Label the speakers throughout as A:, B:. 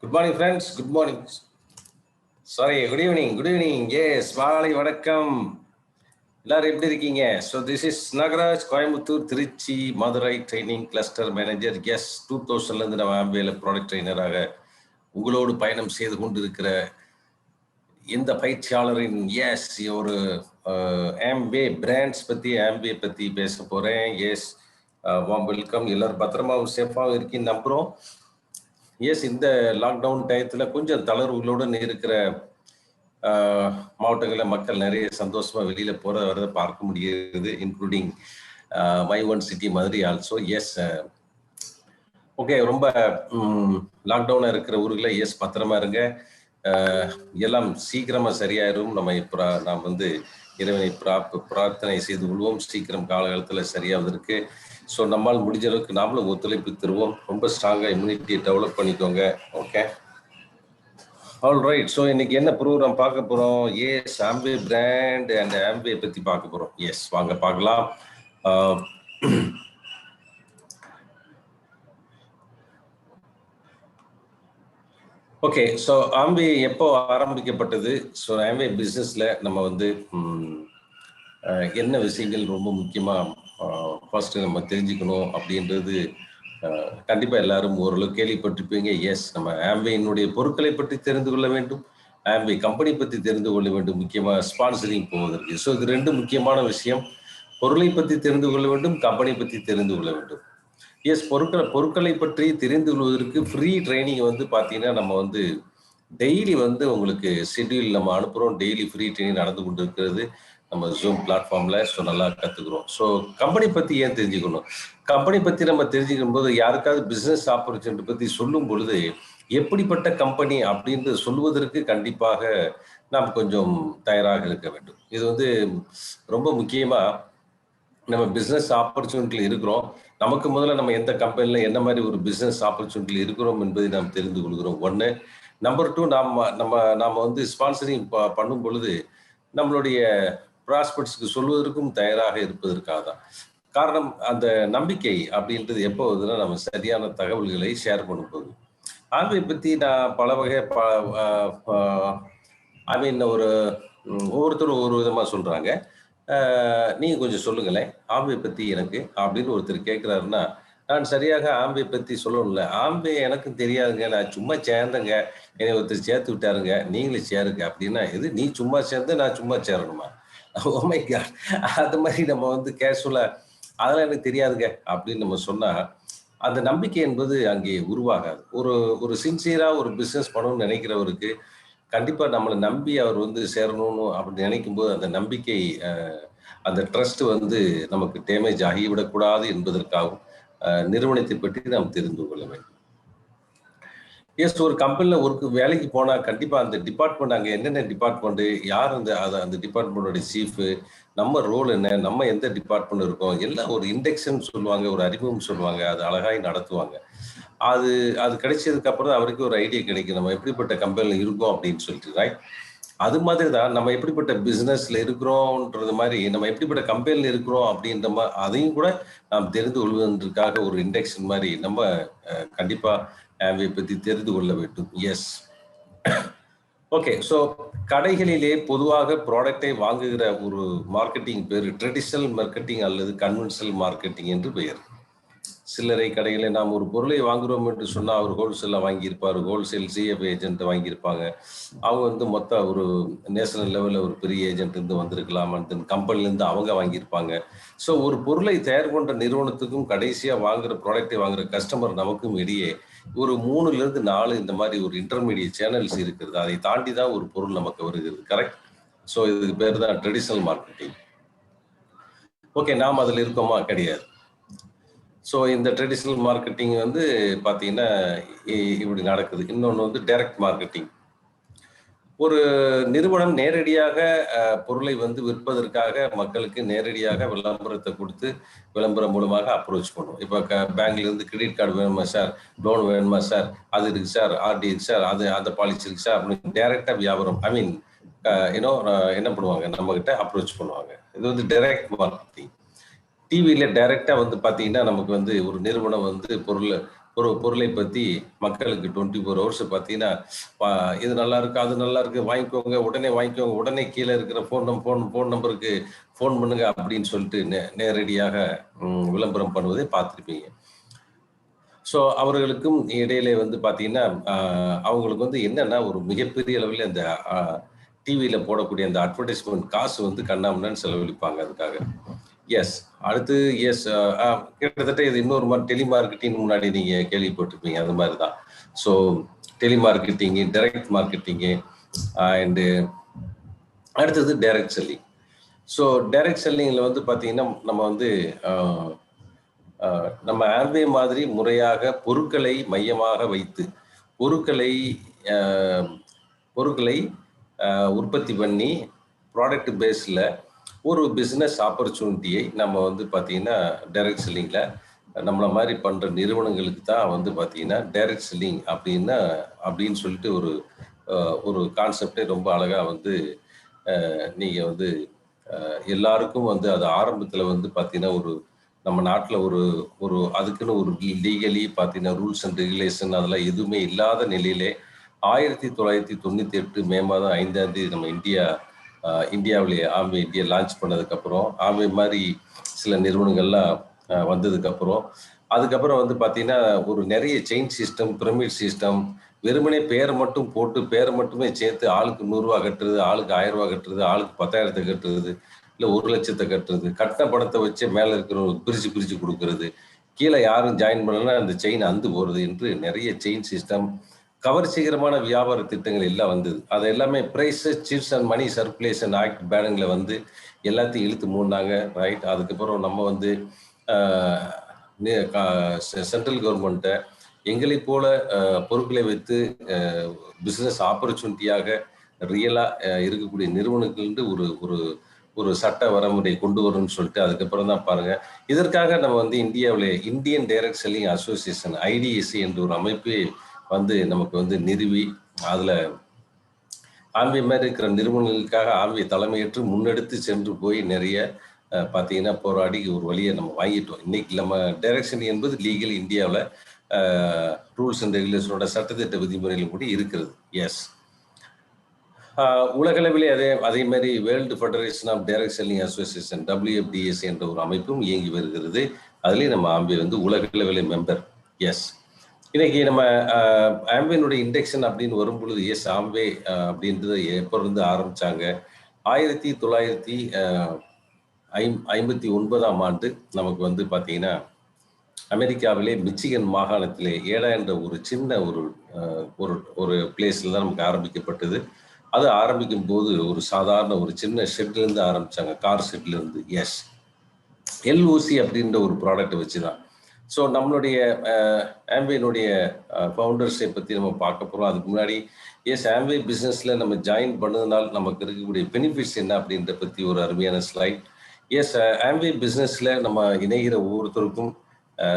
A: Good morning friends. Good morning. Sorry, good evening. Good evening. Yes, மாலை வணக்கம். எல்லாரும் எப்படி இருக்கீங்க? So this is Nagaraj, Coimbatore, Trichy, Madurai training cluster manager. Yes, 2000லேருந்து நம்ம ஆம்பேல ப்ராடக்ட் ட்ரெயினராக உங்களோடு பயணம் செய்து கொண்டு இருக்கிற இந்த பயிற்சியாளரின் எஸ் ஒரு ஆம்பே பிராண்ட்ஸ் பற்றி, ஆம்பே பற்றி பேச போகிறேன். எஸ், வாம் வெல்கம். எல்லாரும் பத்திரமாவும் சேஃபாகவும் இருக்கீங்க நம்புகிறோம். எஸ், இந்த லாக்டவுன் டயத்தில் கொஞ்சம் தளர்வுகளுடன் இருக்கிற மாவட்டங்களில் மக்கள் நிறைய சந்தோஷமாக வெளியில் போகிறத வரதை பார்க்க முடியுது, including my own city Madurai also. Yes, okay. ரொம்ப லாக்டவுனாக இருக்கிற ஊர்களில் எஸ் பத்திரமா இருங்க. எல்லாம் சீக்கிரமாக சரியாயிரும். நாம் வந்து இறைவனை பிரார்த்தனை செய்து கொள்வோம், சீக்கிரம் காலகாலத்தில் சரியாவதற்கு. ஸோ நம்மால் முடிஞ்ச அளவுக்கு நாமளும் ஒத்துழைப்பு தருவோம். ரொம்ப ஸ்ட்ராங்காக இம்யூனிட்டியை டெவலப் பண்ணிக்கோங்க. Okay, all right. ஸோ இன்னைக்கு என்ன ப்ரோக்ராம் பார்க்க போகிறோம்? எஸ், ஆம்பே பிராண்ட் அண்ட் ஆம்பே பற்றி பார்க்க போகிறோம். எஸ், வாங்க பார்க்கலாம். ஓகே, ஸோ ஆம்பே எப்போ ஆரம்பிக்கப்பட்டது? ஸோ ஆம்பே பிஸ்னஸில் நம்ம வந்து என்ன விஷயங்கள் ரொம்ப முக்கியமாக ஃபர்ஸ்ட்டு நம்ம தெரிஞ்சுக்கணும் அப்படின்றது கண்டிப்பாக எல்லாரும் ஓரளவு கேள்விப்பட்டிருப்பீங்க. எஸ், நம்ம ஆம்பேயினுடைய பொருட்களை பற்றி தெரிந்து கொள்ள வேண்டும், ஆம்பே கம்பெனி பற்றி தெரிந்து கொள்ள வேண்டும், முக்கியமாக ஸ்பான்சரிங் போவதற்கு. ஸோ இது ரெண்டு முக்கியமான விஷயம். பொருளை பற்றி தெரிந்து கொள்ள வேண்டும், கம்பெனி பற்றி தெரிந்து கொள்ள வேண்டும். எஸ், பொருட்களை பற்றி தெரிந்து கொள்வதற்கு ஃப்ரீ ட்ரைனிங் வந்து பார்த்தீங்கன்னா நம்ம வந்து டெய்லி வந்து உங்களுக்கு ஷெட்யூல் நம்ம அனுப்புகிறோம். டெய்லி ஃப்ரீ ட்ரைனிங் நடந்து கொண்டு இருக்கிறது நம்ம ஜூம் பிளாட்ஃபார்மில். ஸோ நல்லா கற்றுக்குறோம். ஸோ கம்பெனி பற்றி ஏன் தெரிஞ்சுக்கணும்? கம்பெனி பற்றி நம்ம தெரிஞ்சுக்கும் போது யாருக்காவது பிஸ்னஸ் ஆப்பர்ச்சுனிட்டி பற்றி சொல்லும் பொழுது எப்படிப்பட்ட கம்பெனி அப்படின்றது சொல்வதற்கு கண்டிப்பாக நாம் கொஞ்சம் தயாராக இருக்க வேண்டும். இது வந்து ரொம்ப முக்கியமாக நம்ம பிஸ்னஸ் ஆப்பர்ச்சுனிட்டியில் இருக்கிறோம். நமக்கு முதல்ல நம்ம எந்த கம்பெனியில் என்ன மாதிரி ஒரு பிஸ்னஸ் ஆப்பர்ச்சுனிட்டியில் இருக்கிறோம் என்பதை நாம் தெரிந்து கொள்கிறோம். ஒன்று. நம்பர் 2, நாம் வந்து ஸ்பான்சரிங் பண்ணும் பொழுது நம்மளுடைய ப்ராஸ்பெக்ட்ஸ்க்கு சொல்வதற்கும் தயாராக இருப்பதற்காக தான். காரணம், அந்த நம்பிக்கை அப்படின்றது எப்போ வருதுன்னா நம்ம சரியான தகவல்களை ஷேர் பண்ணும்போது. ஆம்பே பற்றி நான் பல வகை ஐ மீன் ஒவ்வொருத்தரும் ஒரு விதமாக சொல்கிறாங்க. நீங்கள் கொஞ்சம் சொல்லுங்களேன் ஆம்பே பற்றி எனக்கு அப்படின்னு ஒருத்தர் கேட்குறாருன்னா, நான் சரியாக ஆம்பே பற்றி சொல்லணும்ல. ஆம்பே எனக்கும் தெரியாதுங்க, நான் சும்மா சேர்ந்தேங்க, என்னை ஒருத்தர் சேர்த்து விட்டாருங்க, நீங்களும் சேருங்க அப்படின்னா, இது நீ சும்மா சேர்ந்து நான் சும்மா சேரணுமா? Oh my God. அது மாதிரி நம்ம வந்து கேஷுவலாக அதெல்லாம் எனக்கு தெரியாதுங்க அப்படின்னு நம்ம சொன்னால் அந்த நம்பிக்கை என்பது அங்கே உருவாகாது. ஒரு சின்சியராக ஒரு பிஸ்னஸ் பண்ணணும்னு நினைக்கிறவருக்கு கண்டிப்பாக நம்மளை நம்பி அவர் வந்து சேரணும்னு அப்படி நினைக்கும் போது அந்த நம்பிக்கை, அந்த ட்ரஸ்ட் வந்து நமக்கு டேமேஜ் ஆகிவிடக்கூடாது என்பதற்காகவும் நிறுவனத்தை பற்றி நாம் தெரிந்து கொள்ள வேண்டும். எஸ், ஒரு கம்பெனியில் ஒரு வேலைக்கு போனால் கண்டிப்பாக அந்த டிபார்ட்மெண்ட், அங்கே என்னென்ன டிபார்ட்மெண்ட்டு, யார் அந்த டிபார்ட்மெண்ட்டோட சீஃபு, நம்ம ரோல் என்ன, நம்ம எந்த டிபார்ட்மெண்ட் இருக்கோம், எல்லாம் ஒரு இண்டெக்ஷன் சொல்லுவாங்க, ஒரு அறிமுகம் சொல்லுவாங்க, அது அழகாய் நடத்துவாங்க. அது கிடைச்சதுக்கு அப்புறம் தான் அவருக்கு ஒரு ஐடியா கிடைக்கும் நம்ம எப்படிப்பட்ட கம்பெனியில் இருக்கோம் அப்படின்னு சொல்லிட்டு. ரைட்? அது மாதிரி தான் நம்ம எப்படிப்பட்ட பிஸ்னஸ்ல இருக்கிறோம்ன்றது மாதிரி நம்ம எப்படிப்பட்ட கம்பெனியில் இருக்கிறோம் அப்படின்ற மாதிரி அதையும் கூட நாம் தெரிந்து கொள்வதற்காக ஒரு இண்டெக்ஷன் மாதிரி நம்ம கண்டிப்பாக ஆம்பே பற்றி தெரிந்து கொள்ள வேண்டும். S, okay. ஸோ கடைகளிலே பொதுவாக ப்ராடக்டை வாங்குகிற ஒரு மார்க்கெட்டிங் பேர் ட்ரெடிஷனல் மார்க்கெட்டிங் அல்லது கன்வென்ஷனல் மார்க்கெட்டிங் என்று பெயர். சில்லறை கடைகளில் நாம் ஒரு பொருளை வாங்குகிறோம் என்று சொன்னால் அவர் ஹோல்சேலில் வாங்கியிருப்பார், ஹோல்சேல் சிஎஃப் ஏஜென்ட் வாங்கியிருப்பாங்க. அவங்க வந்து மொத்த ஒரு நேஷனல் லெவலில் ஒரு பெரிய ஏஜென்ட் இருந்து வந்திருக்கலாம், அந்த கம்பெனிலேருந்து அவங்க வாங்கியிருப்பாங்க. ஸோ ஒரு பொருளை தயார் பண்ணுற நிறுவனத்துக்கும் கடைசியாக வாங்குகிற ப்ராடக்டை வாங்குகிற கஸ்டமர் நமக்கும் இடையே ஒரு 3லேருந்து 4 இந்த மாதிரி ஒரு இன்டர்மீடியட் சேனல்ஸ் இருக்கிறது. அதை தாண்டி தான் ஒரு பொருள் நமக்கு வருகிறது. கரெக்ட்? ஸோ இதுக்கு பேர் தான் ட்ரெடிஷனல் மார்க்கெட்டிங். ஓகே, நாம் அதில் இருக்கோமா? கிடையாது. ஸோ இந்த ட்ரெடிஷ்னல் மார்க்கெட்டிங் வந்து பார்த்தீங்கன்னா இப்படி நடக்குது. இன்னொன்று வந்து டைரக்ட் மார்க்கெட்டிங். ஒரு நிறுவனம் நேரடியாக பொருளை வந்து விற்பதற்காக மக்களுக்கு நேரடியாக விளம்பரத்தை கொடுத்து விளம்பரம் மூலமாக அப்ரோச் பண்ணும். இப்போ பேங்க்லேருந்து கிரெடிட் கார்டு வேணுமா சார், லோன் வேணுமா சார், அது இருக்குது சார், ஆர்டி இருக்குது சார், அந்த பாலிசி இருக்குது சார் அப்படின்னு டைரெக்டாக வியாபாரம் ஐ மீன் என்ன பண்ணுவாங்க, நம்மக்கிட்ட அப்ரோச் பண்ணுவாங்க. இது வந்து டைரக்ட் மார்க்கெட்டிங். டிவியில் டைரெக்டாக வந்து பார்த்தீங்கன்னா நமக்கு வந்து ஒரு நிறுவனம் வந்து ஒரு பொருளை பத்தி மக்களுக்கு 24 ஹவர்ஸ் பார்த்தீங்கன்னா, இது நல்லா இருக்கு, அது நல்லா இருக்கு, வாங்கிக்கோங்க, உடனே வாங்கிக்கோங்க, உடனே கீழ இருக்கிற ஃபோன் நம்பருக்கு ஃபோன் பண்ணுங்க அப்படின்னு சொல்லிட்டு நேரடியாக விளம்பரம் பண்ணுவதை பார்த்திருப்பீங்க. ஸோ அவர்களுக்கும் இடையிலே வந்து பார்த்தீங்கன்னா, அவங்களுக்கு வந்து என்னன்னா ஒரு மிகப்பெரிய அளவில அந்த அ டிவியில போடக்கூடிய அந்த அட்வர்டைஸ்மென்ட் காசு வந்து கன்னாபின்னான்னு செலவழிப்பாங்க அதுக்காக. எஸ். அடுத்து எஸ் அ அ கிட்டத்தட்ட இது இன்னொரு மாரி டெலிமார்க்கெட்டிங் முன்னாடி நீங்க கேள்விப்பட்டிருப்பீங்க. அது மாரி தான். So telemarketing, direct marketing and அடுத்தது டைரக்ட் செல்லிங். ஸோ டைரக்ட் செல்லிங்ல வந்து பார்த்தீங்கன்னா, நம்ம வந்து அ அ நம்ம ஆம்பே மாதிரி முறையாக பொருட்களை மையமாக வைத்து, பொருட்களை அ பொருட்களை உற்பத்தி பண்ணி, ப்ராடக்ட் பேஸ்ல ஒரு பிசினஸ் ஆப்பர்ச்சுனிட்டியை நம்ம வந்து பார்த்தீங்கன்னா, டைரக்ட் செல்லிங்ல நம்மள மாரி பண்ற நிறுவனங்களுக்கு தான் வந்து பார்த்தீங்கன்னா, டைரக்ட் செல்லிங் அப்படின்னு சொல்லிட்டு அ ஒரு கான்செப்ட்டே ரொம்ப அழகா வந்து நீங்க வந்து எல்லாருக்கும் வந்து அது ஆரம்பத்துல வந்து பார்த்தீங்கன்னா, நம்ம நாட்டுல ஒரு ஒரு அதுக்குன்னு ஒரு லீகலி பார்த்தீங்கன்னா, ரூல்ஸ் அண்ட் ரெகுலேஷன் அதெல்லாம் எதுவுமே இல்லாத நிலையிலே 1998 மே மாதம் 5ஆம் தேதி நம்ம இந்தியாவிலேயே ஆம்வே இந்தியா லான்ச் பண்ணதுக்கப்புறம், ஆம்வே மாரி சில நிறுவனங்கள்லாம் வந்ததுக்கப்புறம், அதுக்கப்புறம் வந்து பார்த்தீங்கன்னா, ஒரு நெறைய செயின் சிஸ்டம், பிரமிட் சிஸ்டம், வெறுமனே பேர மட்டும் போட்டு, பேர மட்டுமே சேர்த்து ஆளுக்கு ரூ. 100 கட்டுறது, ஆளுக்கு ரூ. 1000 கட்டுறது, ஆளுக்கு 10,000 கட்டுறது, இல்ல 1,00,000 கட்டுறது, கட்டுன பணத்த வச்சே மேல இருக்கிறவங்களுக்கு பிரிச்சு பிரிச்சு குடுக்குறது. கீழ யாரும் ஜாயின் பண்ணலன்னா அந்த செயின் அந்து போறது என்று நெறைய செயின் சிஸ்டம், கவர்ச்சிகரமான வியாபார திட்டங்கள் எல்லாம் வந்தது. அது எல்லாமே prices, chips and money circulation act பேனுங்கள வந்து எல்லாத்தையும் இழுத்து மூடுனாங்க. ரைட். அதுக்கப்புறம் நம்ம வந்து அ நெ க சென்ட்ரல் கவர்ன்மென்ட்ட எங்களைப் போல பொருட்களை வைத்து அ பிசினஸ் ஆப்பர்ச்சுனிட்டியாக ரியலா இருக்கக்கூடிய நிறுவனங்கள் ஒரு ஒரு ஒரு சட்ட வரமுறை கொண்டு வரணும்னு சொல்லிட்டு அதுக்கப்புறம் தான் பாருங்க. இதற்காக நம்ம வந்து இந்தியாவிலே இந்தியன் டைரக்ட் செல்லிங் அசோசியேஷன் ஐடிஎஸ்சி என்ற ஒரு அமைப்பே வந்து நமக்கு வந்து நிறுவி, அதுல ஆம்வே மாரி இருக்கிற நிறுவனங்களுக்காக ஆம்வே தலைமையேற்று முன்னெடுத்து சென்று போய் நிறைய பார்த்தீங்கன்னா, போராடி ஒரு வழிய நம்ம வாங்கிட்டோம். இன்னைக்கு நம்ம டைரக்ஷன் என்பது லீகல் இந்தியாவுல அ ரூல்ஸ் அண்ட் ரெகுலேஷனோட சட்டத்திட்ட விதிமுறைகள் கூட இருக்கிறது. எஸ். அ உலகளவிலே அதே மாரி world federation of direct selling association WFDSC என்ற ஒரு அமைப்பும் இயங்கி வருகிறது. அதிலேயும் நம்ம ஆம்வே வந்து உலகளவிலே மெம்பர். எஸ். இன்னைக்கு நம்ம அ ஆம்வேனுடைய இண்டெக்ஷன் அப்படின்னு வரும்பொழுது, எஸ் ஆம்வே அப்படின்றது எப்போருந்து ஆரம்பிச்சாங்க? 1959ஆம் ஆண்டு நமக்கு வந்து பார்த்தீங்கன்னா, அமெரிக்காவிலே மிச்சிகன் மாகாணத்திலே ஏடா என்ற ஒரு சின்ன ஒரு அ ஒரு ஒரு பிளேஸ்ல தான் நமக்கு ஆரம்பிக்கப்பட்டது. அது ஆரம்பிக்கும்போது ஒரு சாதாரண ஒரு சின்ன ஷெட்லேருந்து ஆரம்பிச்சாங்க. கார் ஷெட்லேருந்து. எஸ். எல்ஓசி அப்படின்ற ஒரு ப்ராடக்ட்ட வச்சு தான். ஸோ நம்மளுடைய அ ஆம்வேனுடைய ஃபவுண்டர்ஸை பத்தி நம்ம பார்க்க போறோம். அதுக்கு முன்னாடி ஆம்வே பிசினஸ்ல நம்ம ஜாயின் பண்ணதுனால நமக்கு இருக்கக்கூடிய பெனிஃபிட்ஸ் என்ன அப்படின்றத பத்தி ஒரு அருமையான ஸ்லைட். ஆம்வே பிசினஸ்ல நம்ம இணைகிற ஒவ்வொருத்தருக்கும் அ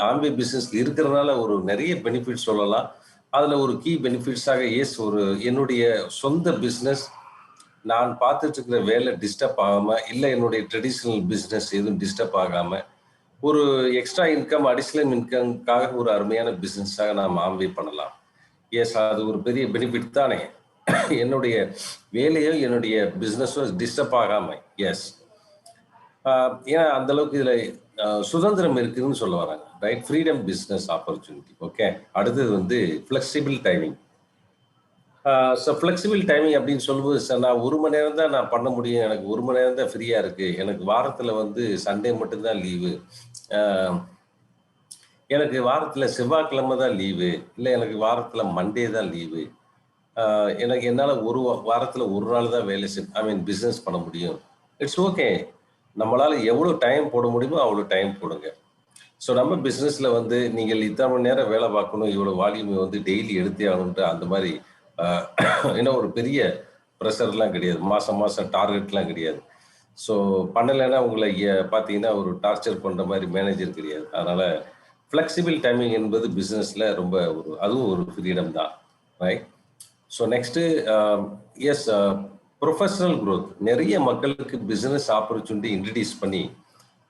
A: ஆம்வே பிசினஸ்ல இருக்கிறதுனால ஒரு நெறைய பெனிஃபிட்ஸ் சொல்லலாம். அதுல ஒரு கீ பெனிஃபிட்ஸாக என்னுடைய சொந்த பிசினஸ் நான் பார்த்துட்டு இருக்கிற வேலை டிஸ்டர்ப் ஆகாம, இல்ல என்னுடைய ட்ரெடிஷனல் பிசினஸ் எதுவும் டிஸ்டர்ப் ஆகாம, ஒரு எக்ஸ்ட்ரா இன்கம், அடிஷனல் இன்கம்க்காக ஒரு அருமையான பிசினஸாக நாம் ஆம்வே பண்ணலாம். எஸ். அது ஒரு பெரிய பெனிஃபிட் தானே! என்னுடைய வேலையோ, என்னுடைய பிசினஸோ டிஸ்டர்ப் ஆகாம. எஸ். அ ஏன்னா அந்த அளவுக்கு இதுல சுதந்திரம் இருக்குதுன்னு சொல்ல வராங்க. Right. Freedom business opportunity. Okay. அடுத்தது வந்து ஃப்ளெக்சிபிள் டைமிங். ஃப்ளெக்சிபிள் டைமிங் அப்படின்னு சொல்லும்போது, சார் நான் 1 மணி நேரம் தான் நான் பண்ண முடியும். எனக்கு 1 மணி நேரம் தான் ஃப்ரீயா இருக்கு. எனக்கு வாரத்துல வந்து சண்டே மட்டும் தான் லீவு. அ எனக்கு வாரத்துல செவ்வாய்க்கிழமை தான் லீவு. இல்ல எனக்கு வாரத்துல மண்டே தான் லீவு. என்னால ஒரு வாரத்துல 1 நாள் தான் வேலை ஐ மீன் பிசினஸ் பண்ண முடியும். It's okay. நம்மளால எவ்வளோ டைம் போட முடியுமோ, அவ்வளோ டைம் போடுங்க. ஸோ நம்ம பிசினஸ்ல வந்து நீங்கள் இத்தனை மணி நேரம் வேலை பார்க்கணும், இவ்வளோ வால்யூம் வந்து டெய்லி எடுத்தே ஆகணுன்ட்டு அந்த மாரி அ ஏன்னா ஒரு பெரிய பிரஷர்லாம் கிடையாது. மாசம் மாசம் டார்கெட்லாம் கிடையாது. ஸோ பண்ணலைன்னா உங்கள பார்த்தீங்கன்னா, ஒரு டார்ச்சர் பண்ற மாரி மேனேஜர் கிடையாது. அதனால ஃப்ளெக்சிபிள் டைமிங் என்பது பிசினஸ்ல ரொம்ப அதுவும் ஒரு ஃப்ரீடம் தான். Right. So next is professional growth. நெறைய மக்களுக்கு பிசினஸ் ஆப்பர்ச்சுனிட்டி இன்ட்ரோடியூஸ் பண்ணி,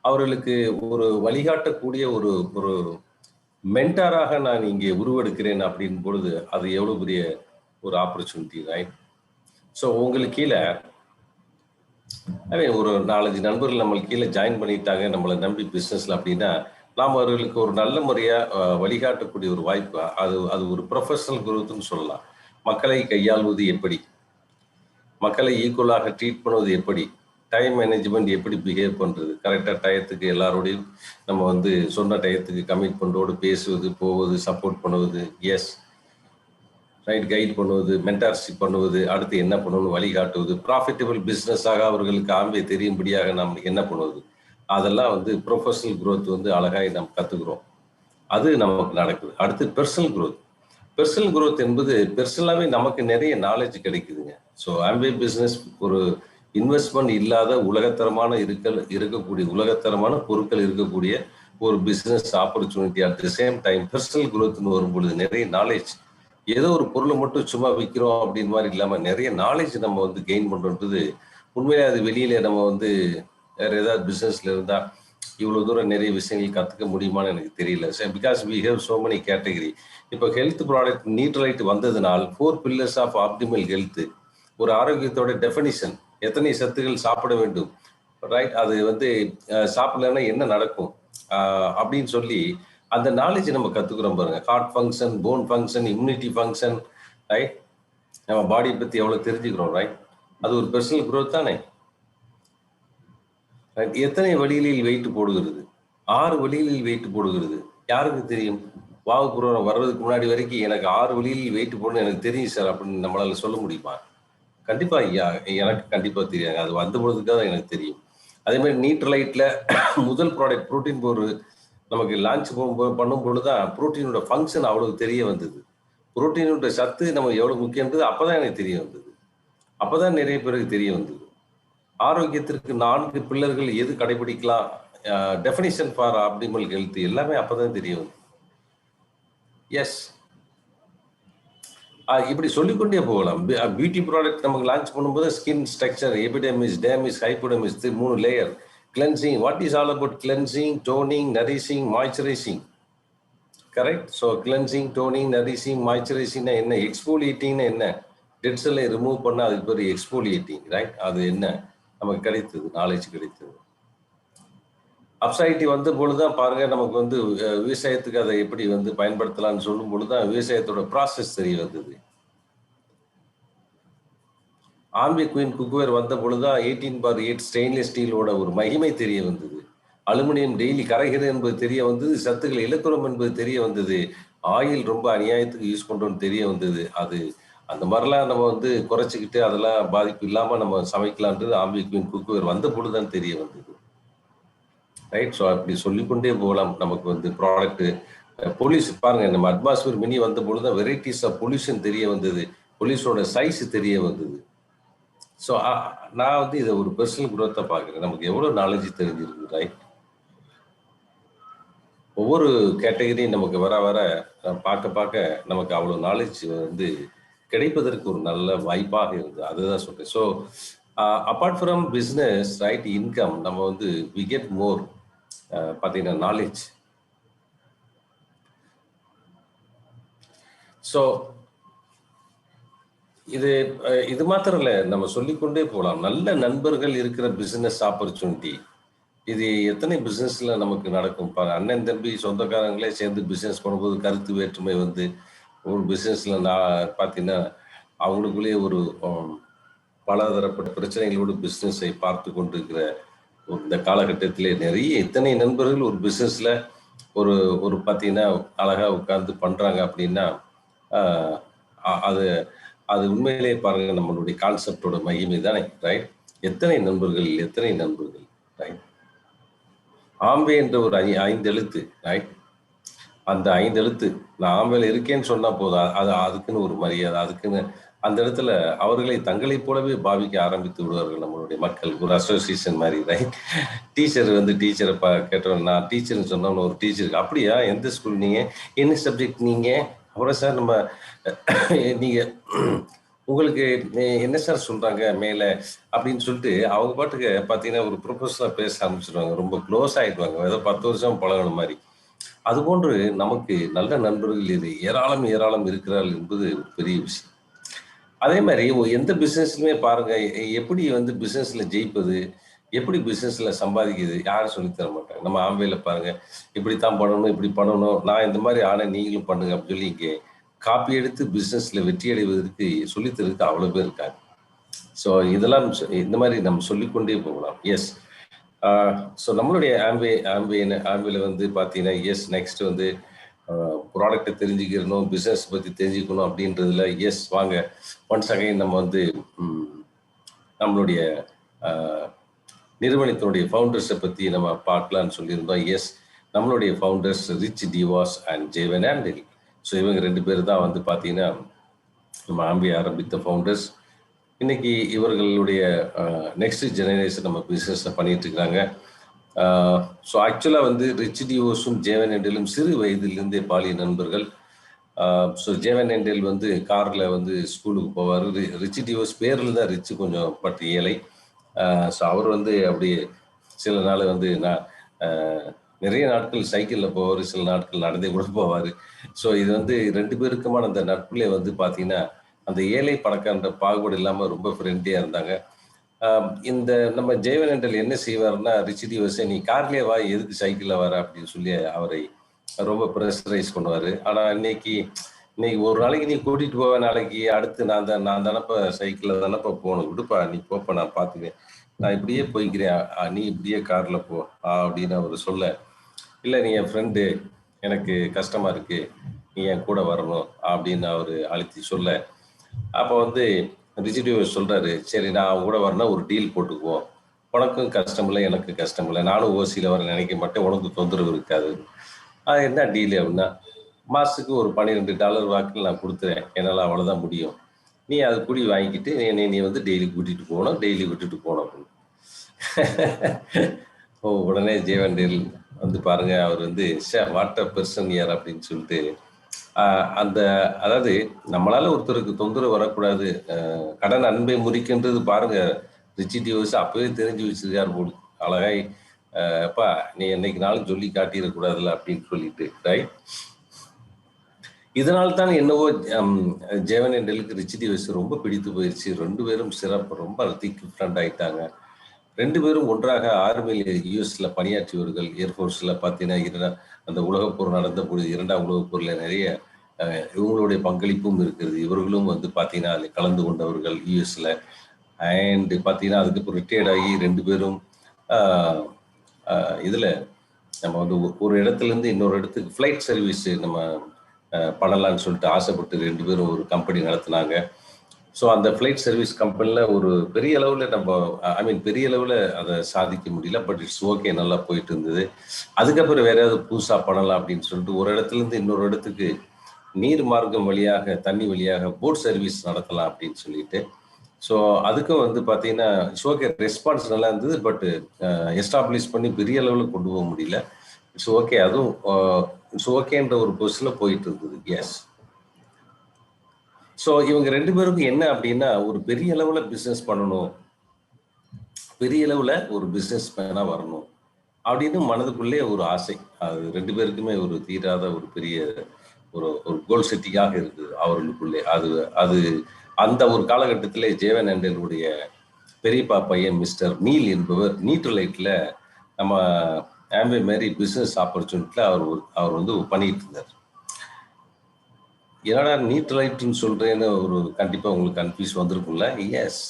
A: அவர்களுக்கு ஒரு வழிகாட்டக்கூடிய ஒரு ஒரு மென்டாராக நான் இங்கே உருவெடுக்கிறேன் அப்படின் பொழுது அது எவ்வளவு பெரிய ஒரு ஆப்பர்ச்சுனிட்டி, ரைட்? ஸோ உங்களுக்கு கீழே ஒரு 4-5 நண்பர்கள் நம்மளுக்கு கீழே ஜாயின் பண்ணிட்டாங்க நம்மளை நம்பி பிஸ்னஸ்ல அப்படின்னா நாம் அவர்களுக்கு ஒரு நல்ல முறையா வழிகாட்டக்கூடிய ஒரு வாய்ப்பு. அது அது ஒரு ப்ரொஃபஷனல் குரோத்னு சொல்லலாம். மக்களை கையாள்வது எப்படி, மக்களை ஈக்குவலாக ட்ரீட் பண்ணுவது எப்படி, டைம் மேனேஜ்மெண்ட் எப்படி பிஹேவ் பண்ணுறது, கரெக்டாக டயத்துக்கு எல்லாரோடையும் நம்ம வந்து சொன்ன டயத்துக்கு கமிட்மெண்ட்டோடு பேசுவது, போவது, சப்போர்ட் பண்ணுவது, எஸ் ரைட், கைட் பண்ணுவது, மென்டார்ஷிப் பண்ணுவது, அடுத்து என்ன பண்ணணும் வழிகாட்டுவது, ப்ராஃபிட்டபிள் பிஸ்னஸாக அவர்களுக்கு ஆம்பே தெரியும்படியாக நாம் என்ன பண்ணுவது, அதெல்லாம் வந்து ப்ரொஃபஷனல் குரோத் வந்து அழகாய் நாம் கற்றுக்குறோம். அது நமக்கு நடக்குது. அடுத்து பெர்சனல் குரோத். பெர்சனல் குரோத் என்பது பெர்சனலாகவே நமக்கு நிறைய நாலேஜ் கிடைக்குதுங்க. ஸோ ஆம்பே பிஸ்னஸ் ஒரு இன்வெஸ்ட்மெண்ட் இல்லாத உலகத்தரமான இருக்கக்கூடிய உலகத்தரமான பொருட்கள் இருக்கக்கூடிய ஒரு business opportunity. At the same time personal குரோத்னு வரும்பொழுது நிறைய நாலேஜ், ஏதோ ஒரு பொருளை மட்டும் சும்மா விற்கிறோம் அப்படின்னு மாதிரி இல்லாமல் நிறைய நாலேஜ் நம்ம வந்து கெயின் பண்ணுறது உண்மையிலே அது வெளியில நம்ம வந்து வேற ஏதாவது பிஸ்னஸ்ல இருந்தால் இவ்வளோ தூரம் நிறைய விஷயங்கள் கற்றுக்க முடியுமான்னு எனக்கு தெரியல. Because we have so many category. இப்போ ஹெல்த் ப்ராடக்ட் நியூட்ரலைட் வந்ததுனால் 4 பில்லர்ஸ் ஆஃப் ஆப்டிமல் ஹெல்த், ஒரு ஆரோக்கியத்தோட டெஃபினிஷன், எத்தனை சத்துக்கள் சாப்பிட வேண்டும், ரைட், அது வந்து சாப்பிடலன்னா என்ன நடக்கும் அப்படின்னு சொல்லி அந்த நாலேஜ் நம்ம கற்றுக்குறோம் பாருங்க. Heart function, bone function, immunity function, right, நம்ம பாடியை பற்றி எவ்வளோ தெரிஞ்சுக்கிறோம், ரைட், அது ஒரு பெர்சனல் குரோத் தானே. எத்தனை வழிகளில் வெயிட் போடுகிறது, 6 வழிகளில் வெயிட் போடுகிறது, யாருக்கு தெரியும்? வாவுபுரம் வர்றதுக்கு முன்னாடி வரைக்கும் எனக்கு 6 வழிகளில் வெயிட் போடணும் எனக்கு தெரியும் சார் அப்படின்னு நம்மளால சொல்ல முடியுமா? கண்டிப்பா ஐயா, எனக்கு கண்டிப்பா தெரியாது. அது வந்த பொழுதுக்காக எனக்கு தெரியும். அதே மாதிரி நியூட்ரலைட்ல முதல் ப்ராடக்ட் புரோட்டீன் பவுடர் நமக்கு லான்ச் பண்ணும் பொழுதுதான் புரோட்டீனோட ஃபங்க்ஷன் அவ்வளவு தெரிய வந்தது. புரோட்டீனோட சத்து நம்ம எவ்வளவு முக்கியன்றது அப்பதான் எனக்கு தெரிய வந்தது. அப்பதான் நிறைய பேருக்கு தெரிய வந்தது. ஆரோக்கியத்திற்கு 4 பில்லர்கள் எது கடைபிடிக்கலாம், டெஃபினிஷன் ஃபார் ஆப்டிமல் ஹெல்த் எல்லாமே அப்பதான் தெரிய வந்தது. எஸ், இப்படி சொல்லிக்கொண்டே போகலாம். பியூட்டி ப்ராடக்ட் நமக்கு லான்ச் பண்ணும்போது skin structure, epidermis, dermis, hypodermis, 3 layer, cleansing, what is all about cleansing, toning, nourishing, moisturising, correct. So cleansing, toning, nourishing, மாய்ஸ்சரைசிங்னா என்ன, எக்ஸ்போலியேட்டிங்னா என்ன, டெட் செல்லை ரிமூவ் பண்ண அதுக்கு பேர் எக்ஸ்போலியேட்டிங், ரைட். அது என்ன நமக்கு கிடைத்தது, நாலேஜ் கிடைத்தது. அப்சைட்டி வந்த பொழுதுதான் பாருங்க நமக்கு வந்து விவசாயத்துக்கு அதை எப்படி வந்து பயன்படுத்தலாம்னு சொல்லும் பொழுதுதான் விவசாயத்தோட ப்ராசஸ் தெரிய வந்தது. ஆம்பே குயின் குக்வேர் வந்த பொழுதுதான் 18/8 ஸ்டெயின்லெஸ் ஸ்டீலோட ஒரு மகிமை தெரிய வந்தது. அலுமினியம் டெய்லி கரைகிறது என்பது தெரிய வந்தது. சத்துக்கள் இழக்கிறோம் என்பது தெரிய வந்தது. ஆயில் ரொம்ப அநியாயத்துக்கு யூஸ் பண்றோம்னு தெரிய வந்தது. அது அந்த மாதிரிலாம் நம்ம வந்து குறைச்சிக்கிட்டு அதெல்லாம் பாதிப்பு இல்லாம நம்ம சமைக்கலான்றது ஆம்பே குயின் குக்வேர் வந்த பொழுதுதான் தெரிய வந்தது, ரைட். ஸோ அப்படி சொல்லிக்கொண்டே போகலாம். நமக்கு வந்து ப்ராடக்ட் பொல்யூஷன் பாருங்க, நம்ம அட்மாஸ்பியர் மினி வந்த பொழுது வெரைட்டிஸ் ஆஃப் பொல்யூஷன் தெரிய வந்தது, பொல்யூஷனோட சைஸ் தெரிய வந்தது. ஸோ நான் வந்து இதை ஒரு பெர்சனல் குரோத்தை பார்க்குறேன். நமக்கு எவ்வளோ நாலேஜ் தெரிஞ்சிருக்கு, ரைட். ஒவ்வொரு கேட்டகரியும் நமக்கு வர வர பார்க்க பார்க்க நமக்கு அவ்வளோ நாலேஜ் வந்து கிடைப்பதற்கு ஒரு நல்ல வாய்ப்பாக இருந்தது. அதுதான் சொல்றேன். So apart from business, right, income, நம்ம வந்து வி கெட் மோர் பார்த்தீங்கன்னா நாலேஜ். ஸோ இது மாத்திரம் இல்லை, நம்ம சொல்லிக்கொண்டே போகலாம். நல்ல நண்பர்கள் இருக்கிற பிஸ்னஸ் ஆப்பர்ச்சுனிட்டி இது எத்தனை பிஸ்னஸ்ல நமக்கு நடக்கும். அண்ணன் தம்பி சொந்தக்காரங்களே சேர்ந்து பிஸ்னஸ் பண்ணும்போது கருத்து வேற்றுமை வந்து ஒரு பிஸ்னஸ்ல நான் பார்த்தீங்கன்னா அவங்களுக்குள்ளேயே ஒரு பலதரப்பட்ட பிரச்சனைகளோடு பிஸ்னஸை பார்த்து கொண்டிருக்கிற இந்த காலகட்டத்திலே நிறைய இத்தனை நண்பர்கள் ஒரு பிஸ்னஸ்ல ஒரு ஒரு பார்த்தீங்கன்னா அழகா உட்கார்ந்து பண்றாங்க அப்படின்னா அது அது உண்மையிலே பாருங்க நம்மளுடைய கான்செப்டோட மகிமை தானே, ரைட். எத்தனை நண்பர்கள், ரைட். ஆம்பே என்ற ஒரு 5 எழுத்து, ரைட். அந்த 5 எழுத்து நான் ஆம்பேல இருக்கேன்னு சொன்னா போதும், அது அதுக்குன்னு ஒரு மரியாதை, அதுக்குன்னு அந்த இடத்துல அவர்களை தங்களைப் போலவே பாவிக்க ஆரம்பித்து விடுவார்கள் நம்மளுடைய மக்கள். ஒரு அசோசியேஷன் மாதிரி, ரைட். டீச்சர் வந்து டீச்சரை கேட்டோம், நான் டீச்சர்னு சொன்னோன்னு ஒரு டீச்சருக்கு அப்படியா, எந்த ஸ்கூல், நீங்க என்ன சப்ஜெக்ட், நீங்க அப்புறம் சார் நம்ம நீங்க உங்களுக்கு என்ன சார் சொல்றாங்க மேல அப்படின்னு சொல்லிட்டு அவங்க பாட்டுக்கு பார்த்தீங்கன்னா ஒரு ப்ரொஃபஷனலா பேச ஆரம்பிச்சிருவாங்க. ரொம்ப க்ளோஸ் ஆயிடுவாங்க, ஏதோ 10 வருஷம் பழகணும் மாதிரி. அதுபோன்று நமக்கு நல்ல நண்பர்கள் இது ஏராளம் ஏராளம் இருக்கிறார்கள் என்பது ஒரு பெரிய விஷயம். அதே மாதிரி எந்த பிசினஸ்லயுமே பாருங்க, எப்படி வந்து பிசினஸ்ல ஜெயிப்பது, எப்படி பிசினஸ்ல சம்பாதிக்கிறது யாரும் சொல்லித் தர மாட்டாங்க. நம்ம ஆம்பேல பாருங்க, இப்படித்தான் பண்ணணும், இப்படி பண்ணணும். நான் இந்த மாதிரி ஆனேன், நீங்களும் பண்ணுங்க அப்படின்னு சொல்லி இங்கே காப்பி எடுத்து பிசினஸ்ல வெற்றி அடைவதற்கு சொல்லித் தரதுக்கு அவ்வளவு பேர் இருக்காங்க. ஸோ இதெல்லாம் இந்த மாதிரி நம்ம சொல்லிக்கொண்டே போகலாம். எஸ். ஸோ நம்மளுடைய ஆம்பேல வந்து பார்த்தீங்கன்னா, எஸ் நெக்ஸ்ட் வந்து ப்ராடக்ட்டை தெரிஞ்சுக்கிறணும், பிஸ்னஸ் பற்றி தெரிஞ்சுக்கணும் அப்படின்றதுல எஸ் வாங்க. ஒன்ஸ் அகைன் நம்ம வந்து நம்மளுடைய நிறுவனத்தினுடைய ஃபவுண்டர்ஸை பற்றி நம்ம பார்க்கலான்னு சொல்லியிருந்தோம். எஸ், நம்மளுடைய founders Rich DeVos and Jay Van Andel. So இவங்க 2 பேர் தான் வந்து பார்த்தீங்கன்னா நம்ம ஆம்பே ஆரம்பித்த ஃபவுண்டர்ஸ். இன்னைக்கு இவர்களுடைய நெக்ஸ்ட் ஜெனரேஷன் நம்ம பிஸ்னஸை பண்ணிட்டு இருக்கிறாங்க. ஸோ ஆக்சுவலாக வந்து ரிச் டிவோஸும் ஜேவன் ஏண்டலும் சிறு வயதிலிருந்தே பாலிய நண்பர்கள். ஸோ ஜேவன் ஏண்டல் வந்து காரில் வந்து ஸ்கூலுக்கு போவார். ரிச் டிவோஸ் பேரில் தான் ரிச்சு, கொஞ்சம் பட் ஏழை. ஸோ அவர் வந்து அப்படி சில நாள் வந்து நான் நிறைய நாட்கள் சைக்கிளில் போவார், சில நாட்கள் நடந்தே கூட போவார். ஸோ இது வந்து 2 பேருக்குமான அந்த நட்புலே வந்து பார்த்தீங்கன்னா அந்த ஏழை பணக்காரன்ற பாகுபாடு இல்லாமல் ரொம்ப ஃப்ரெண்ட்லியாக இருந்தாங்க. இந்த நம்ம ஜெயவன் ஏண்டல் என்ன செய்வார்னா, ரிச் டிவோஸை நீ கார்லேயே வா, எதுக்கு சைக்கிளில் வர அப்படின்னு சொல்லி அவரை ரொம்ப ப்ரெஷரைஸ் பண்ணுவார். ஆனால் இன்னைக்கு ஒரு நாளைக்கு நீ கூட்டிகிட்டு போவ, நாளைக்கு அடுத்து நான் தானப்பா சைக்கிளில் தானப்பா போகணும், விடுப்பா நீ போப்பா, நான் பார்த்துக்கிறேன், நான் இப்படியே போய்க்கிறேன், நீ இப்படியே காரில் போ அப்படின்னு அவர் சொல்ல, இல்லை நீ என் ஃப்ரெண்டு, எனக்கு கஷ்டமாக இருக்குது, நீ என் கூட வரணும் அப்படின்னு அவர் அழுத்தி சொல்ல, அப்போ வந்து ரிச் டிவோஸ் சொல்கிறாரு, சரி நான் அவங்க கூட வரேன்னா ஒரு டீல் போட்டுக்குவோம், உனக்கும் கஷ்டம் இல்லை எனக்கும் கஷ்டம் இல்லை, நானும் ஓசியில் வர நினைக்க மாட்டேன், உனக்கு தொந்தரவு இருக்காது. என்ன டீலு அப்படின்னா, மாதத்துக்கு ஒரு $12 வாக்கில் நான் கொடுத்துறேன், என்னால் அவ்வளோதான் முடியும், நீ அது கூடி வாங்கிக்கிட்டு நீ வந்து டெய்லி கூட்டிகிட்டு போகணும், டெய்லி விட்டுட்டு போகணும் அப்படின்னு. ஓ உடனே ஜேவன்டேல் வந்து பாருங்க, அவர் வந்து வாட்டர் பெர்சன் யார் அப்படின்னு சொல்லிட்டு அந்த அதாவது நம்மளால ஒருத்தருக்கு தொந்தரவு வரக்கூடாது, கடன் அன்பை முறிக்கின்றது பாருங்க, ரிச் டிவோஸ் அப்பவே தெரிஞ்சு வச்சிருக்காரு போல் அழகாய், அப்பா நீ என்னைக்கு நாளும் சொல்லி காட்டிடக்கூடாதுல்ல அப்படின்னு சொல்லிட்டு, ரைட். இதனால்தான் என்னவோ ஜேவன் ஏண்டலுக்கு ரிச் டிவோஸ் ரொம்ப பிடித்து போயிடுச்சு. 2 பேரும் சிறப்பு, ரொம்ப திக் ஃப்ரெண்ட் ஆயிட்டாங்க. 2 பேரும் ஒன்றாக ஆர்மியில் யூஎஸ்ல பணியாற்றியவர்கள். ஏர்ஃபோர்ஸில் பார்த்தீங்கன்னா அந்த உலகப்போர் நடந்த பொழுது, 2ஆம் உலகப்போரில் நிறைய இவங்களுடைய பங்களிப்பும் இருக்கிறது. இவர்களும் வந்து பார்த்தீங்கன்னா அதில் கலந்து கொண்டவர்கள் யூஎஸ்ல. அண்ட் பார்த்தீங்கன்னா அதுக்கப்புறம் ரிட்டையர்ட் ஆகி 2 பேரும் இதில் நம்ம வந்து ஒரு இடத்துலேருந்து இன்னொரு இடத்துக்கு ஃப்ளைட் சர்வீஸ் நம்ம பண்ணலான்னு சொல்லிட்டு ஆசைப்பட்டு 2 பேரும் ஒரு கம்பெனி நடத்தினாங்க. ஸோ அந்த ஃப்ளைட் சர்வீஸ் கம்பெனியில் ஒரு பெரிய அளவில் பெரிய அளவில் அதை சாதிக்க முடியல, பட் இட்ஸ் ஓகே, நல்லா போயிட்டு இருந்தது. அதுக்கப்புறம் வேற ஏதாவது புதுசாக பண்ணலாம் அப்படின்னு சொல்லிட்டு ஒரு இடத்துலேருந்து இன்னொரு இடத்துக்கு நீர் மார்க்கம் வழியாக, தண்ணி வழியாக போட் சர்வீஸ் நடத்தலாம் அப்படின்னு சொல்லிட்டு, ஸோ அதுக்கும் வந்து பார்த்தீங்கன்னா இட்ஸ் ஓகே, ரெஸ்பான்ஸ் நல்லா இருந்தது, பட் எஸ்டாப்ளிஷ் பண்ணி பெரிய அளவில் கொண்டு போக முடியல. இட்ஸ் ஓகே, அதுவும் இட்ஸ் ஓகேன்ற ஒரு பொசிஷனில் போயிட்டு இருந்தது. எஸ். ஸோ இவங்க 2 பேருக்கும் என்ன அப்படின்னா, ஒரு பெரிய அளவில் பிஸ்னஸ் பண்ணணும், பெரிய அளவில் ஒரு பிஸ்னஸ் மேனாக வரணும் அப்படின்னு மனதுக்குள்ளே ஒரு ஆசை. அது 2 பேருக்குமே ஒரு தீராத ஒரு பெரிய ஒரு கோல் செட்டிங்காக இருக்குது அவர்களுக்குள்ளே. அது அந்த ஒரு காலகட்டத்தில் ஜேவன் ஏண்டலுடைய பெரியப்பா பையன் மிஸ்டர் நீல் என்பவர் நீட்ரலைட்டில் நம்ம ஆம்பே மாதிரி பிஸ்னஸ் ஆப்பர்ச்சுனிட்டியில் அவர் வந்து பண்ணிட்டு இருந்தார். என்னடா நீட்ரலைட்னு சொல்றேன்னு ஒரு கண்டிப்பாக உங்களுக்கு கன்ஃபியூஸ் வந்திருக்கும்ல. எஸ்,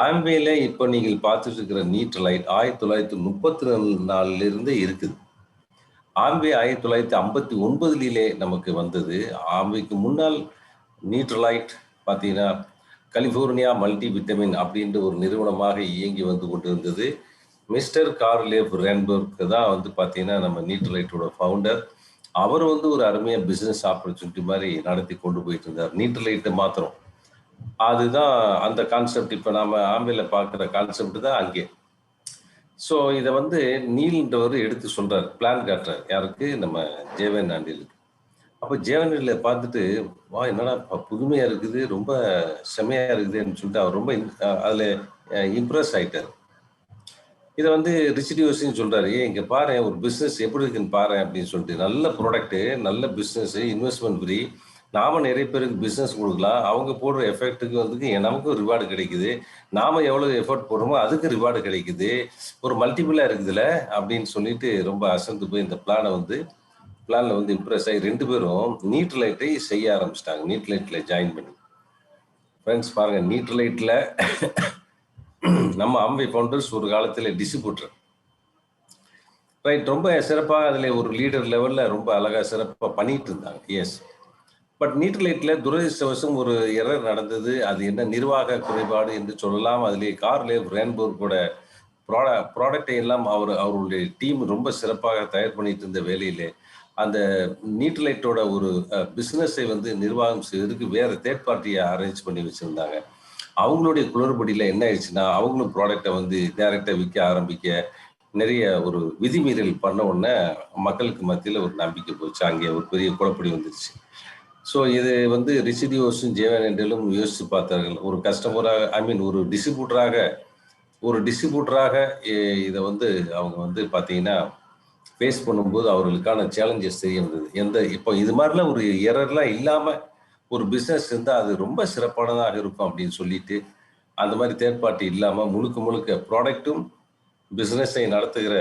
A: ஆம்பேல இப்போ நீங்கள் பார்த்துட்டு இருக்கிற நீட்ரலைட் 1934 இருக்குது. ஆம்பே 1959 நமக்கு வந்தது. ஆம்பேக்கு முன்னால் நீட்ரலைட் பார்த்தீங்கன்னா கலிஃபோர்னியா மல்டி விட்டமின் அப்படின்ற ஒரு நிறுவனமாக இயங்கி வந்து கொண்டிருந்தது. மிஸ்டர் கார்லேவ் ரேன்பர்க் தான் வந்து பார்த்தீங்கன்னா நம்ம நீட்ரலைட்டோட ஃபவுண்டர். அவர் வந்து ஒரு அருமையாக பிஸ்னஸ் ஆப்பர்ச்சுனிட்டி மாதிரி நடத்தி கொண்டு போயிட்டு இருந்தார். நீட்ரலைட்டை மாத்திரம் அதுதான் அந்த கான்செப்ட். இப்போ நாம ஆம்பேல பார்க்குற கான்செப்ட் தான் அங்கே. ஸோ இதை வந்து நீல்ன்றவர் எடுத்து சொல்றாரு, பிளான் காட்டுறாரு. யாருக்கு? நம்ம ஜேவன் ஆண்டலுக்கு. அப்போ ஜேவன் ஆண்டலை பார்த்துட்டு, வா என்னடா புதுமையா இருக்குது, ரொம்ப செமையா இருக்குதுன்னு சொல்லிட்டு அவர் ரொம்ப அதில் இம்ப்ரெஸ் ஆயிட்டார். இதை வந்து ரிச்சிடியோஸ்ன்னு சொல்றாரு. இங்க பாரு ஒரு பிசினஸ் எப்படி இருக்குன்னு பாரு அப்படின்னு சொல்லிட்டு, நல்ல ப்ராடக்ட், நல்ல பிசினஸ், இன்வெஸ்ட்மெண்ட் ஃப்ரீ. நாம நிறைய பேருக்கு பிசினஸ் கொடுக்கலாம். அவங்க போடுற எஃபெக்ட்டுக்கு வந்து நமக்கும் ரிவார்டு கிடைக்குது. நாம எவ்வளவு எஃபர்ட் போடுறோமோ அதுக்கு ரிவார்டு கிடைக்குது. ஒரு மல்டிபிளா இருக்குதுல அப்படின்னு சொல்லிட்டு ரொம்ப அசந்து போய் இந்த பிளான்ல வந்து இம்ப்ரெஸ் ஆகி 2 பேரும் நீட் லைட்டை செய்ய ஆரம்பிச்சிட்டாங்க. நீட் லைட்ல ஜாயின் பண்ணி. ஃப்ரெண்ட்ஸ் பாருங்க, நீட் லைட்ல நம்ம அம்பை ஃபவுண்டர்ஸ் ஒரு காலத்தில் டிஸ்ட்ரிபியூட்டர். ரைட், ரொம்ப சிறப்பாக அதில் ஒரு லீடர் லெவலில் ரொம்ப அழகாக சிறப்பாக பண்ணிட்டு இருந்தாங்க. எஸ், பட் நீட் லைட்டில் துரதிருஷ்டவசம் ஒரு எரர் நடந்தது. அது என்ன நிர்வாக குறைபாடு என்று சொல்லலாம். அதிலே கார்லேவ் ரேன்போர்க்கோட ப்ராடக்டை எல்லாம் அவருடைய டீம் ரொம்ப சிறப்பாக தயார் பண்ணிட்டு இருந்த வேலையிலே அந்த நீட் லைட்டோட ஒரு பிஸ்னஸை வந்து நிர்வாகம் செய்வதற்கு வேற தேர்ட் பார்ட்டியை அரேஞ்ச் பண்ணி வச்சிருந்தாங்க. அவங்களுடைய குளறுபடியில் என்ன ஆயிடுச்சுன்னா, அவங்களும் ப்ராடக்டை வந்து டைரக்டாக விற்க ஆரம்பிக்க நிறைய ஒரு விதிமீறல் பண்ண உடனே மக்களுக்கு மத்தியில் ஒரு நம்பிக்கை போச்சு. அங்கே ஒரு பெரிய குழப்படி வந்துருச்சு. ஸோ இது வந்து ரிச்சிடியோஸும் ஜேவனெண்டலும் யோசித்து பார்த்தார்கள். ஒரு கஸ்டமராக, ஐ மீன் ஒரு டிஸ்ட்ரிபியூட்டராக இதை வந்து அவங்க வந்து பார்த்தீங்கன்னா ஃபேஸ் பண்ணும்போது அவர்களுக்கான சேலஞ்சஸ் தெரிய வந்தது. இப்போ இது மாதிரிலாம் ஒரு எரர்லாம் இல்லாமல் ஒரு பிஸ்னஸ் இருந்தால் அது ரொம்ப சிறப்பானதாக இருக்கும் அப்படின்னு சொல்லிட்டு, அந்த மாதிரி தேர்ட் பார்ட்டி இல்லாமல் முழுக்க ப்ராடக்ட்டும் பிஸ்னஸை நடத்துகிற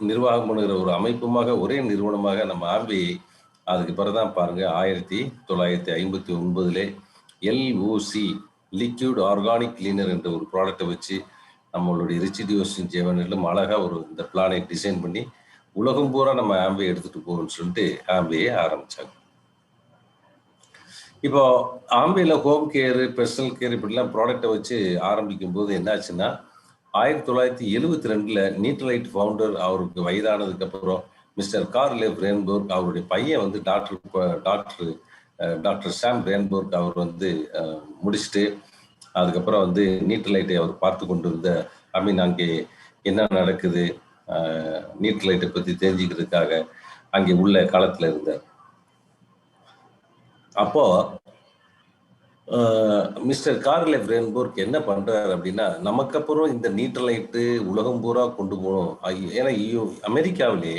A: நிர்வாகம் பண்ணுகிற ஒரு அமைப்புமாக ஒரே நிறுவனமாக நம்ம ஆம்பியை அதுக்கு பிறகுதான் பாருங்க 1959 எல்ஓசி லிக்யூட் ஆர்கானிக் கிளீனர் என்ற ஒரு ப்ராடக்டை வச்சு நம்மளுடைய ரிச்சிடியோஸும் ஜேவனிலும் அழகா ஒரு இந்த பிளானை டிசைன் பண்ணி உலகம் பூரா நம்ம ஆம்பியை எடுத்துட்டு போகணும்னு சொல்லிட்டு ஆம்பியை ஆரம்பிச்சாங்க. இப்போ ஆம்பியில் ஹோம் கேர், பர்சனல் கேர் இப்படிலாம் ப்ராடக்டை வச்சு ஆரம்பிக்கும் போது என்னாச்சுன்னா 1972 நீட் லைட் ஃபவுண்டர் அவருக்கு வயதானதுக்கு அப்புறம் மிஸ்டர் கார்லேவ் ரேன்போர்க் அவருடைய பையன் வந்து டாக்டர் சாம் ரேன்போர்க் அவர் வந்து முடிச்சுட்டு அதுக்கப்புறம் வந்து நீட் லைட்டை அவர் பார்த்து கொண்டு இருந்த, ஐ மீன் அங்கே என்ன நடக்குது நீட் லைட்டை பற்றி தெரிஞ்சுக்கிறதுக்காக அங்கே உள்ள காலத்தில் இருந்தார். அப்போ மிஸ்டர் கார்லேவ் ரேன்போர்க் என்ன பண்றாரு அப்படின்னா, நமக்கு அப்புறம் இந்த நீட் லைட்டு உலகம் பூரா கொண்டு போகணும். ஏன்னா அமெரிக்காவிலே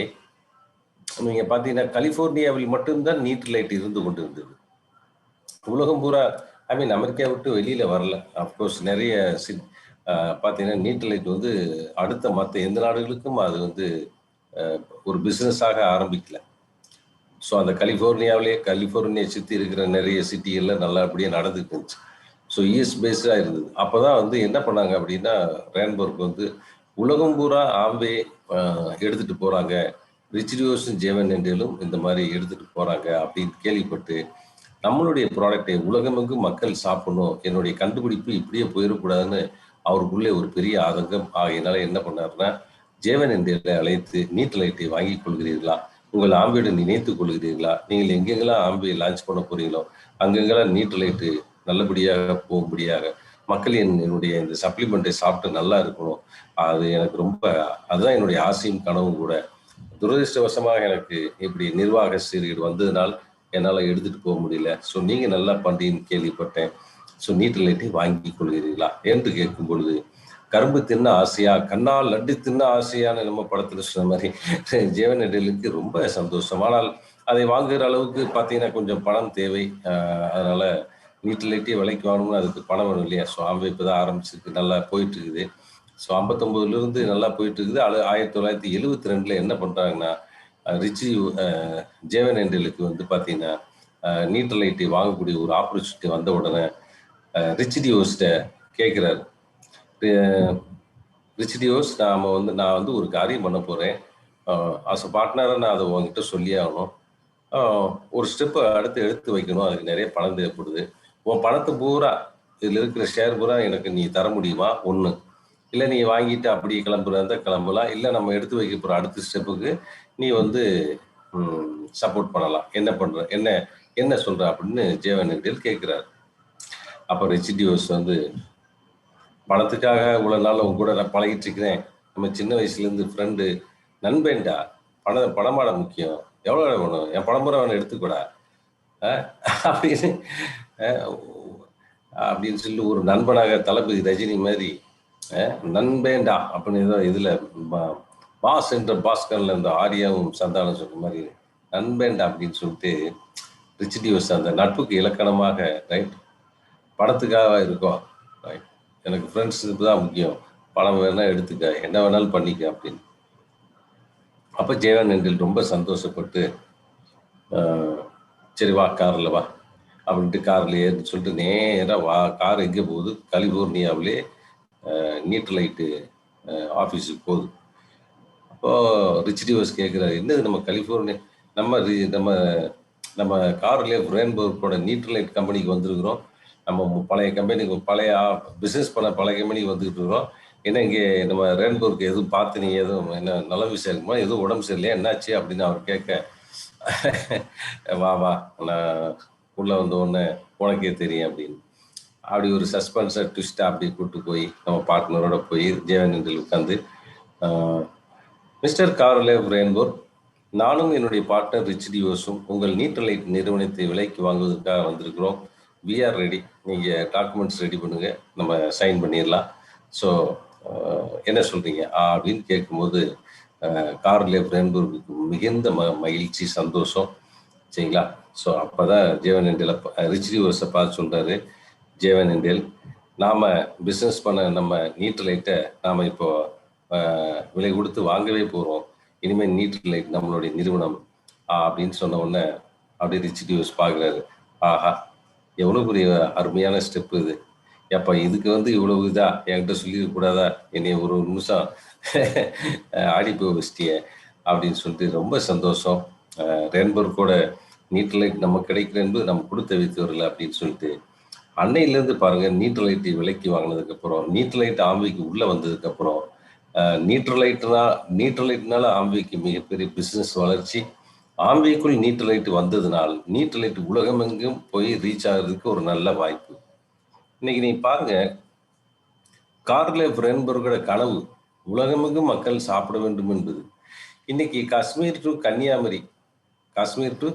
A: நீங்க பார்த்தீங்கன்னா கலிபோர்னியாவில் மட்டும்தான் நீட் லைட் இருந்து கொண்டு இருந்தது. உலகம் பூரா, ஐ மீன் அமெரிக்கா விட்டு வெளியில வரல. அப்கோர்ஸ் நிறைய பார்த்தீங்கன்னா நீட் லைட் வந்து அடுத்த மற்ற எந்த நாடுகளுக்கும் அது வந்து ஒரு பிஸ்னஸாக ஆரம்பிக்கல. ஸோ அந்த கலிஃபோர்னியா சுற்றி இருக்கிற நிறைய சிட்டிகளில் நல்லபடியாக நடந்துட்டு இருந்துச்சு. ஸோ யூஎஸ் பேஸ்டாக இருந்தது. அப்போ தான் வந்து என்ன பண்ணாங்க அப்படின்னா, ரேன்போர்க் வந்து உலகம் பூரா ஆம்பே எடுத்துகிட்டு போகிறாங்க, ரிச்சிடியோஸும் ஜேவனெண்டலும் இந்த மாதிரி எடுத்துகிட்டு போகிறாங்க அப்படின்னு கேள்விப்பட்டு, நம்மளுடைய ப்ராடக்டை உலகமெங்கும் மக்கள் சாப்பிடணும், என்னுடைய கண்டுபிடிப்பு இப்படியே போயிடக்கூடாதுன்னு அவருக்குள்ளே ஒரு பெரிய ஆதங்கம். ஆகையினால என்ன பண்ணாருன்னா, ஜேவனெண்டலை அழைத்து நீட் லைட்டை வாங்கி கொள்கிறீர்களா, உங்கள் ஆம்பியுடன் இணைத்துக் கொள்கிறீர்களா, நீங்கள் எங்கெங்கெல்லாம் ஆம்பியை லான்ச் பண்ண போறீங்களோ அங்கெங்கெல்லாம் நீட் லைட்டு நல்லபடியாக போகும்படியாக மக்கள் என்னுடைய இந்த சப்ளிமெண்ட்டை சாப்பிட்டு நல்லா இருக்கணும். அது எனக்கு ரொம்ப, அதுதான் என்னுடைய ஆசையும் கனவும் கூட. துரதிருஷ்டவசமாக எனக்கு இப்படி நிர்வாக சீர்கேடு வந்ததுனால் என்னால் எடுத்துட்டு போக முடியல. ஸோ நீங்கள் நல்லா பண்ணுறீங்கன்னு கேள்விப்பட்டேன். ஸோ நீட் லைட்டை வாங்கி கொள்கிறீர்களா என்று கேட்கும் பொழுது, கரும்பு தின்ன ஆசையா, கண்ணால் லட்டு தின்ன ஆசையான்னு நம்ம படத்தில் சொன்ன மாதிரி ஜேவனெண்டலுக்கு ரொம்ப சந்தோஷம். ஆனால் அதை வாங்குகிற அளவுக்கு பார்த்தீங்கன்னா கொஞ்சம் பணம் தேவை. அதனால நீட் லைட்டே விலைக்கு வாங்கணும்னு அதுக்கு பணம் வேணும் இல்லையா. ஸோ ஆம்பை இப்போ தான் ஆரம்பிச்சிருக்கு, நல்லா போயிட்டு இருக்குது. ஸோ 59லேருந்து நல்லா போயிட்டு இருக்குது. 1972 என்ன பண்ணுறாங்கன்னா, ரிச்சி ஜேவனெண்டலுக்கு வந்து பார்த்தீங்கன்னா நீட் லைட்டை வாங்கக்கூடிய ஒரு ஆப்பர்ச்சுனிட்டி வந்த உடனே ரிச்சிடியோஸ்ட கேட்குறாரு, ரிச்சிடியோஸ் நான் வந்து ஒரு காரியம் பண்ண போகிறேன், ஆஸ் அ பார்ட்னராக நான் அதை உங்ககிட்ட சொல்லியே ஆகணும். ஒரு ஸ்டெப்பு அடுத்து எடுத்து வைக்கணும், அதுக்கு நிறைய பணம் தேவைப்படுது. உன் பணத்தை பூரா இதில் இருக்கிற ஷேர் பூரா எனக்கு நீ தர முடியுமா? ஒன்று, இல்லை நீ வாங்கிட்டு அப்படியே கிளம்புறதா கிளம்பலாம், இல்லை நம்ம எடுத்து வைக்க போகிற அடுத்த ஸ்டெப்புக்கு நீ வந்து சப்போர்ட் பண்ணலாம். என்ன பண்ணுற, என்ன சொல்கிற அப்படின்னு ஜேவனெண்டல் கேட்குறாரு. அப்போ ரிச்சிடியோஸ் வந்து, பணத்துக்காக இவ்வளோ நாள் உங்க கூட நான் பழகிட்டு இருக்கிறேன், நம்ம சின்ன வயசுலேருந்து ஃப்ரெண்டு, நண்பேண்டா, பணமாட முக்கியம், எவ்வளோ வேணும், என் பணமுறை வேணும் எடுத்துக்கூடா அப்படின்னு சொல்லி ஒரு நண்பனாக தளபதி ரஜினி மாதிரி நண்பேண்டா அப்படின்னு ஏதோ இதில் பாஸ் என்ற பாஸ்கரில் இந்த ஆரியாவும் சந்தானம் சொல்ற மாதிரி நண்பேண்டா அப்படின்னு சொல்லிட்டு ரிச் டிவோர்ஸ் அந்த நட்புக்கு இலக்கணமாக ரைட் பணத்துக்காக இருக்கோம் ரைட் எனக்கு ஃப்ரெண்ட்ஸுக்கு தான் முக்கியம், பணம் வேணால் எடுத்துக்க, என்ன வேணாலும் பண்ணிக்க அப்படின்னு. அப்போ ஜெயவர்தன் ரொம்ப சந்தோஷப்பட்டு சரி வா காரில் வா அப்படின்ட்டு காரில் ஏறின்னு சொல்லிட்டு நேராக வா. கார் எங்கே போகுது? கலிஃபோர்னியாவிலே நீட் லைட்டு ஆஃபீஸுக்கு போகுது. அப்போது ரிச் டிவோர்ஸ் கேட்குறாரு, என்னது நம்ம கலிஃபோர்னியா நம்ம நம்ம நம்ம கார்லேயே ரெயின்போர்க்கோட நீட் லைட் கம்பெனிக்கு வந்திருக்கிறோம். நம்ம பழைய கம்பெனிக்கு பழைய பிஸ்னஸ் பண்ண பழைய கம்பெனிக்கு வந்துக்கிட்டு இருக்கிறோம். ஏன்னா இங்கே நம்ம ரெயின்போர்க்கு எதுவும் பார்த்து நீ எதுவும் என்ன நல்ல விஷயம் இருக்குமா, எதுவும் உடம்பு சரியில்லையா, என்னாச்சு அப்படின்னு அவர் கேட்க, வா வா நான் உள்ளே வந்த உடனே உனக்கே தெரியும் அப்படின்னு அப்படி ஒரு சஸ்பென்ஸை ட்விஸ்ட்டாக அப்படி கூப்பிட்டு போய் நம்ம பார்ட்னரோட போய் ஜெயவர்தனில் உட்காந்து, மிஸ்டர் கார்லேவ் ரெயின்போர், நானும் என்னுடைய பார்ட்னர் ரிச் டிவோஸும் உங்கள் நீட் லைட் நிறுவனத்தை விலைக்கு வாங்குவதற்காக வந்திருக்கிறோம். வி ஆர் ரெடி, நீங்கள் டாக்குமெண்ட்ஸ் ரெடி பண்ணுங்கள், நம்ம சைன் பண்ணிடலாம். ஸோ என்ன சொல்கிறீங்க அப்படின்னு கேட்கும்போது கார்லேவ் ரெயின்போருக்கு மிகுந்த மகிழ்ச்சி சந்தோஷம் சரிங்களா. ஸோ அப்போ தான் ஜெயவர்தனில் ரிச் டிவோர்ஸை பார்த்து சொல்கிறாரு, ஜெயவர்தன் நாம் பிஸ்னஸ் பண்ண நம்ம நீட் லைட்டை நாம் இப்போ விலை கொடுத்து வாங்கவே போகிறோம், இனிமேல் நீட் லைட் நம்மளுடைய நிறுவனம் அப்படின்னு சொன்ன உடனே அப்படியே ரிச் டிவோர்ஸ் பார்க்குறாரு, ஆஹா எவ்வளோ பெரிய அருமையான ஸ்டெப்பு இது, எப்போ இதுக்கு வந்து இவ்வளவு இதா என்கிட்ட சொல்லிடக்கூடாதா, என்னை ஒரு நிமிஷம் ஆடி போய் வச்சிட்டிய அப்படின்னு சொல்லிட்டு ரொம்ப சந்தோஷம். ரெயின்போர்க்கோட நீட் லைட் நம்ம கிடைக்கிற என்பது நம்ம கொடுத்த வைத்து வரல அப்படின்னு சொல்லிட்டு அன்னையிலேருந்து பாருங்க நீட் லைட் விலைக்கு வாங்கினதுக்கப்புறம், நீட் லைட் ஆம்பிக்கு உள்ளே வந்ததுக்கப்புறம், நீட்ரலைட்னால ஆம்பிக்கு மிகப்பெரிய பிஸ்னஸ் வளர்ச்சி, ஆம்பிக்குள் நீட் லைட் வந்ததுனால் நீட் லைட் உலகமெங்கும் போய் ரீச் ஆகிறதுக்கு ஒரு நல்ல வாய்ப்பு. இன்னைக்கு நீ பாருங்க, கார்லேவ் ரெயின்போர்க்கோட கனவு உலகமெங்கும் மக்கள் சாப்பிட வேண்டும் என்பது. இன்னைக்கு காஷ்மீர் டு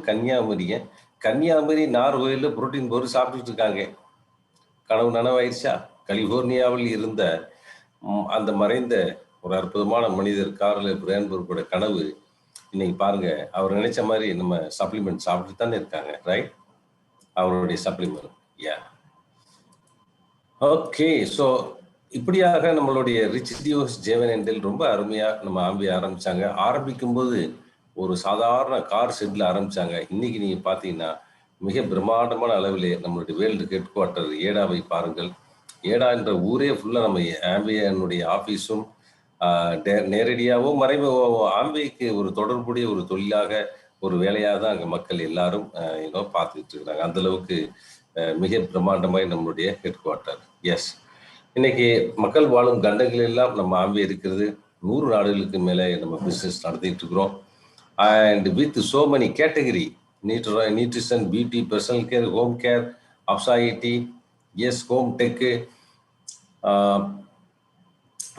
A: கன்னியாகுமரியை கன்னியாகுமரி நார்கோயிலில் புரோட்டீன் பொருள் சாப்பிட்டுட்டு இருக்காங்க. கனவு நனவாயிருச்சா? கலிபோர்னியாவில் இருந்த அந்த மறைந்த ஒரு அற்புதமான மனிதர் கார்லேவ் ரெயின்போர்க்கோட கனவு இன்னைக்கு பாருங்க, அவர் நினைச்ச மாதிரி நம்ம சப்ளிமெண்ட் சாப்பிட்டு தானே இருக்காங்க ரைட், அவருடைய சப்ளிமெண்ட். Yeah okay. ஸோ இப்படியாக நம்மளுடைய ரிச் டிவோர்ஸ் ஜெயவர்தன் ரொம்ப அருமையாக நம்ம ஆரம்பிச்சாங்க. ஆரம்பிக்கும் போது ஒரு சாதாரண கார் ஷெட்ல ஆரம்பிச்சாங்க. இன்னைக்கு நீங்க பார்த்தீங்கன்னா மிக பிரம்மாண்டமான அளவிலே நம்மளுடைய வேர்ல்டு ஹெட் குவார்ட்டர் ஏடாவை பாருங்கள். ஏடா என்ற ஊரே ஃபுல்லாக நம்ம ஆம்பியனுடைய ஆஃபீஸும் நேரடியாகவும் மறைமுகமாகவும் ஆம்பிக்கு ஒரு தொடர்புடைய ஒரு தொழிலாக ஒரு வேலையாக தான் அங்கே மக்கள் எல்லாரும் பார்த்துக்கிட்டு இருக்கிறாங்க. அந்த அளவுக்கு மிக பிரம்மாண்டமாய் நம்மளுடைய ஹெட் குவார்ட்டர். எஸ், இன்னைக்கு மக்கள் வாழும் கண்டங்கள் எல்லாம் நம்ம ஆம்பி இருக்கிறது. 100 நாடுகளுக்கு மேலே நம்ம பிஸ்னஸ் நடத்திட்டு இருக்கிறோம். And with so many category, nutrition, beauty, personal care, home care, அப்சாயிட்டி, yes home tech,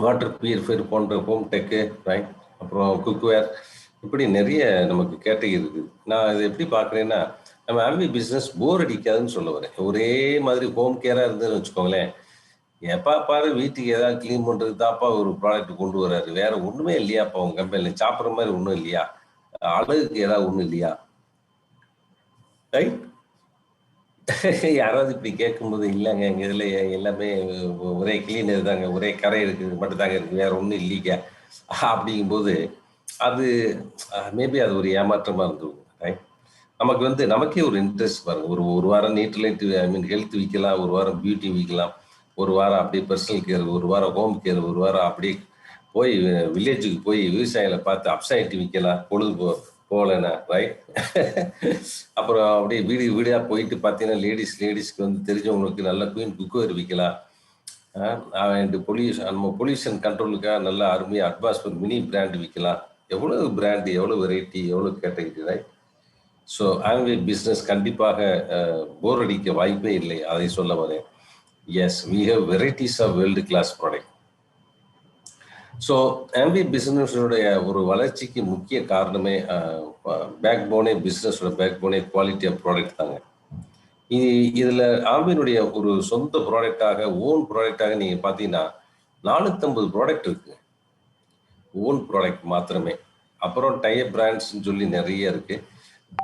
A: water purifier போன்ற ஹோம் டெக்கு ரைட், அப்புறம் குக்வேர், இப்படி நிறைய நமக்கு கேட்டகரி இருக்குது. நான் இதை எப்படி பார்க்குறேன்னா, நம்ம ஆம்பி பிஸ்னஸ் போர் அடிக்காதுன்னு சொல்ல வரேன். ஒரே மாதிரி ஹோம் கேராக இருந்ததுன்னு வச்சுக்கோங்களேன், எப்பா பாரு வீட்டுக்கு ஏதாவது க்ளீன் பண்ணுறது தாப்பா ஒரு ப்ராடக்ட் கொண்டு வர்றாரு, வேற ஒன்றுமே இல்லையாப்பா உங்க கம்பெனியில், சாப்பிட்ற மாதிரி ஒன்றும் இல்லையா, அழகுக்கு ஏதாவது ஒன்றும் இல்லையா ரைட். யாராவது இப்படி கேட்கும்போது இல்லைங்க எங்கள் இதில் எல்லாமே ஒரே கிளீனர் தாங்க, ஒரே கரை இருக்குது மட்டும் தாங்க இருக்குது, வேற ஒன்றும் இல்லைங்க அப்படிங்கும்போது அது மேபி அது ஒரு ஏமாற்றமாக இருந்துருக்கும் ரைட். நமக்கு வந்து நமக்கே ஒரு இன்ட்ரெஸ்ட் பாருங்க, ஒரு வாரம் நீட் லைட் ஐ மீன் ஹெல்த் விற்கலாம், ஒரு வாரம் பியூட்டி விற்கலாம், ஒரு வாரம் அப்படியே பர்சனல் கேர், ஒரு வாரம் ஹோம் கேர், ஒரு வாரம் அப்படியே போய் வில்லேஜுக்கு போய் விவசாயிகளை பார்த்து அப்சைட்டி விற்கலாம் பொழுது போகலண்ணா ரைட். அப்புறம் அப்படியே வீடாக போயிட்டு பார்த்தீங்கன்னா லேடிஸ்க்கு வந்து தெரிஞ்சவங்களுக்கு நல்ல குயின் குக்கர் விற்கலாம். அண்ட் நம்ம பொல்யூஷன் கண்ட்ரோலுக்காக நல்ல அருமையாக அட்மாஸ்பியர் மினி பிராண்ட் விற்கலாம். எவ்வளோ பிராண்டு, எவ்வளோ வெரைட்டி, எவ்வளோ category right. So Amway business கண்டிப்பாக போர் அடிக்க வாய்ப்பே இல்லை, அதை சொல்ல வரேன். Yes, we have varieties of world class product. So Amway பிஸ்னஸோடைய ஒரு வளர்ச்சிக்கு முக்கிய காரணமே பேக் போனே, பிஸ்னஸோட backbone quality of product தாங்க. இதில் ஆம்பியினுடைய ஒரு சொந்த ப்ராடக்டாக, ஓன் ப்ராடக்டாக நீங்கள் பார்த்தீங்கன்னா 450 ப்ராடக்ட் இருக்கு, ஓன் ப்ராடக்ட் மாத்திரமே. அப்புறம் டைப் பிராண்ட்ஸ்ன்னு சொல்லி நிறைய இருக்கு.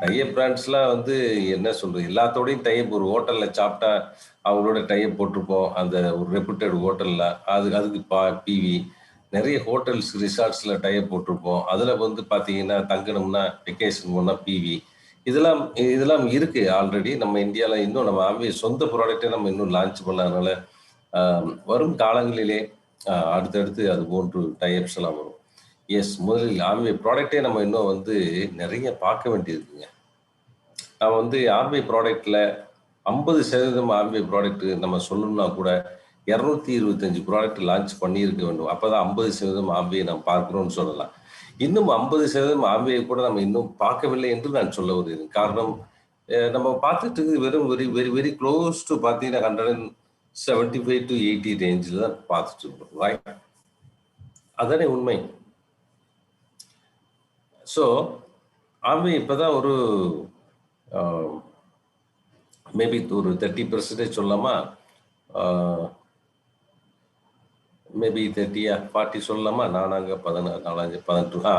A: டைப் பிராண்ட்ஸ்லாம் வந்து என்ன சொல்றது, எல்லாத்தோடையும் டைப். ஒரு ஹோட்டல்ல சாப்பிட்டா அவங்களோட டைப் போட்டிருப்போம், அந்த ஒரு ரெப்யூட்டட் ஹோட்டல்ல. அதுக்கு பிவி நிறைய ஹோட்டல்ஸ் ரிசார்ட்ஸ்ல டைப் போட்டிருப்போம். அதுல வந்து பாத்தீங்கன்னா தங்கணும்னா வெக்கேஷன் போனா பிவி. இதெல்லாம் இதெல்லாம் இருக்கு ஆல்ரெடி நம்ம இந்தியாவில். இன்னும் நம்ம ஆம்பே சொந்த ப்ராடக்டை நம்ம இன்னும் லான்ச் பண்ணாதனால வரும் காலங்களிலே அடுத்தடுத்து அது போன்று டைப்ஸ் எல்லாம் வரும். எஸ், முதலில் ஆம்பே ப்ராடக்டே நம்ம இன்னும் வந்து நிறைய பார்க்க வேண்டியிருக்குங்க. நான் வந்து ஆம்பே ப்ராடக்ட்ல 50% ஆம்பே ப்ராடக்ட் நம்ம சொல்லணும்னா கூட 225 ப்ராடக்ட் லான்ச் பண்ணியிருக்க வேண்டும். அப்பதான் 50% ஆம்பே நம்ம பார்க்கிறோம்னு சொல்லலாம். இன்னும் 50% ஆம்பேயை கூட நம்ம இன்னும் பார்க்கவில்லை என்று நான் சொல்ல வருகிறேன். காரணம், நம்ம பார்த்துட்டு வெறும் very very very close to பார்த்தீங்கன்னா 175 to 80 ரேஞ்சில் தான் பார்த்துட்டு இருக்கோம், ரைட்? அதானே உண்மை. ஸோ ஆம்பே இப்பதான் ஒரு மேபி ஒரு 30% சொல்லலாமா, மேபி 30 40 சொல்லலாமா. நானாங்க 14 18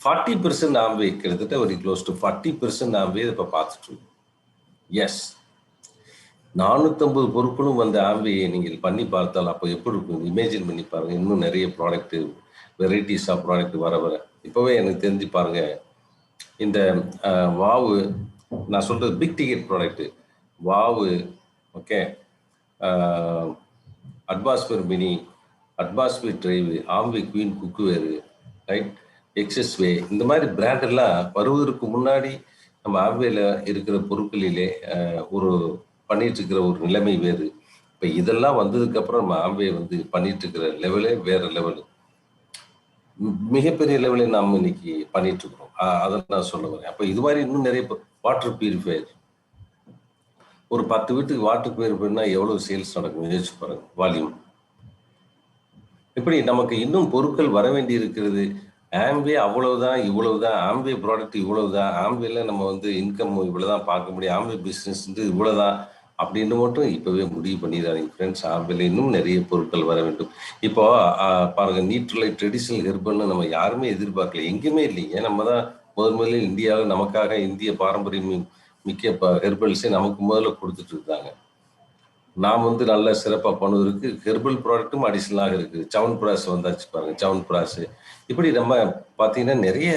A: 40% ஆம்பே, கிட்டத்தட்ட ஒரு க்ளோஸ் டு 40% ஆம்பே இப்போ பார்த்துட்டு இருக்கோம். எஸ், 450 பொருட்களும் வந்த ஆம்பையை நீங்கள் பண்ணி பார்த்தால் அப்போ எப்படி இருக்கும் இமேஜின் பண்ணி பாருங்க. இன்னும் நிறைய ப்ராடக்ட், வெரைட்டிஸ் ஆஃப் ப்ராடக்ட் வர வர இப்போவே எனக்கு தெரிஞ்சு பாருங்க. இந்த வாவு, நான் சொல்றது big ticket product, wow, okay, atmosphere mini, atmosphere drive, Amway queen cookware, right, எக்ஸஸ்வே, இந்த மாதிரி பிராண்ட் எல்லாம் வருவதற்கு முன்னாடி நம்ம ஆம்பேல இருக்கிற பொருட்களிலே ஒரு பண்ணிட்டு இருக்கிற ஒரு நிலைமை வேறு. இப்போ இதெல்லாம் வந்ததுக்கு அப்புறம் நம்ம ஆம்பே வந்து பண்ணிட்டு இருக்கிற லெவலே வேற லெவலு, மிகப்பெரிய லெவலில் நாம் இன்னைக்கு பண்ணிட்டு இருக்கிறோம். அதை நான் சொல்ல வரேன். அப்போ இது மாதிரி இன்னும் நிறைய வாட்டர் பியூரிஃபையர், ஒரு 10 வீட்டுக்கு வாட்டர் பியூரிஃபையர்னா எவ்வளவு சேல்ஸ் நடக்கும் யோசிச்சு பாருங்க, வால்யூம். இப்படி நமக்கு இன்னும் பொருட்கள் வர வேண்டி இருக்கிறது. ஆம்பே அவ்வளவுதான், இவ்வளவுதான், ஆம்பே ப்ராடக்ட் இவ்வளவுதான், ஆம்பேல நம்ம வந்து இன்கம் இவ்வளவுதான் பார்க்க முடியும், ஆம்பே பிசினஸ் இவ்வளவுதான் அப்படின்னு மட்டும் இப்பவே முடிவு பண்ணிடாதீங்க ஃப்ரெண்ட்ஸ். ஆம்பேல இன்னும் நிறைய பொருட்கள் வர வேண்டும். இப்போ பாருங்க, நியூட்ரலைட் ட்ரெடிஷனல் ஹெர்பல்னு நம்ம யாருமே எதிர்பார்க்கல, எங்கேயுமே இல்லைங்க. நம்ம தான் முதலில் இந்தியாவில் நமக்காக இந்திய பாரம்பரியம் மிக்க ஹெர்பல்ஸை நமக்கு முதல்ல கொடுத்துட்டு இருக்காங்க. நாம் வந்து நல்ல சிறப்பாக பண்ணுவதற்கு ஹெர்பல் ப்ராடக்ட்டும் அடிஷ்னலாக இருக்குது. சவன் பிராஸ் வந்தாச்சு பாருங்க, சவன் பிராஸ். இப்படி நம்ம பார்த்தீங்கன்னா நிறைய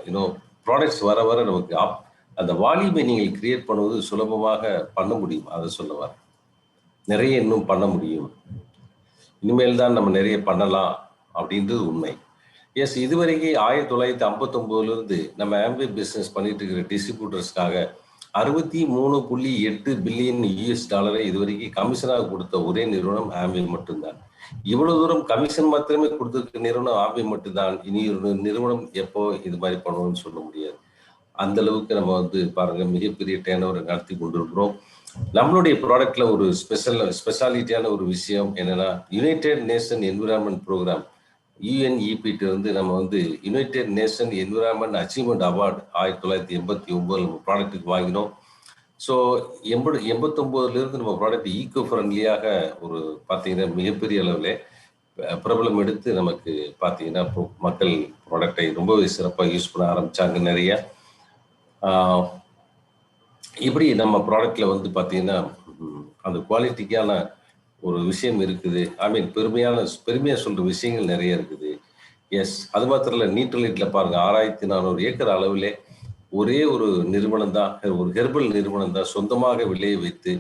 A: இன்னும் ப்ராடக்ட்ஸ் வர வர நமக்கு அந்த வால்யூமை நீங்கள் கிரியேட் பண்ணுவது சுலபமாக பண்ண முடியும். அதை சொல்ல வர நிறைய இன்னும் பண்ண முடியும். இனிமேல் தான் நம்ம நிறைய பண்ணலாம் அப்படின்றது உண்மை. எஸ், இதுவரைக்கும் 1959 நம்ம ஆம்பே பிஸ்னஸ் பண்ணிட்டு இருக்கிற டிஸ்ட்ரிபியூட்டர்ஸ்க்காக 63.8 பில்லியன் US டாலரை இதுவரைக்கும் கமிஷனாக கொடுத்த ஒரே நிறுவனம் ஆம்பே மட்டும்தான். இவ்வளவு தூரம் கமிஷன் மாத்திரமே கொடுத்திருக்க நிறுவனம் ஆம்பே மட்டும்தான். இனி ஒரு நிறுவனம் எப்போ இது மாதிரி பண்ணுவோம்னு சொல்ல முடியாது. அந்த அளவுக்கு நம்ம வந்து பாருங்க மிகப்பெரிய டேர்ன் நடத்தி கொண்டிருக்கிறோம். நம்மளுடைய ப்ராடக்ட்ல ஒரு ஸ்பெஷாலிட்டியான ஒரு விஷயம் என்னன்னா, United Nation Environment Programme, UNEP வந்து நம்ம வந்து United Nation Environment achievement award 1989 நம்ம ப்ராடக்ட்டுக்கு வாங்கினோம். ஸோ 89 நம்ம ப்ராடக்ட் ஈக்கோ ஃப்ரெண்ட்லியாக ஒரு பார்த்தீங்கன்னா மிகப்பெரிய அளவில் பிரபலம் எடுத்து நமக்கு பார்த்தீங்கன்னா மக்கள் ப்ராடக்டை ரொம்பவே சிறப்பாக யூஸ் பண்ண ஆரம்பித்தாங்க நிறைய. இப்படி நம்ம ப்ராடக்ட்ல வந்து பார்த்தீங்கன்னா அந்த குவாலிட்டிக்கான ஒரு விஷயம் இருக்குது. ஐ மீன் பெருமையாக சொல்கிற விஷயங்கள் நிறைய இருக்குது. எஸ், அது மாத்திரம் இல்லை, நியூட்ரலைட்டில் பாருங்க 6400 ஏக்கர் அளவிலே ஒரே ஒரு நிறுவனம் தான், ஒரு ஹெர்பல் நிறுவனம் தான் சொந்தமாக விளைய வைத்து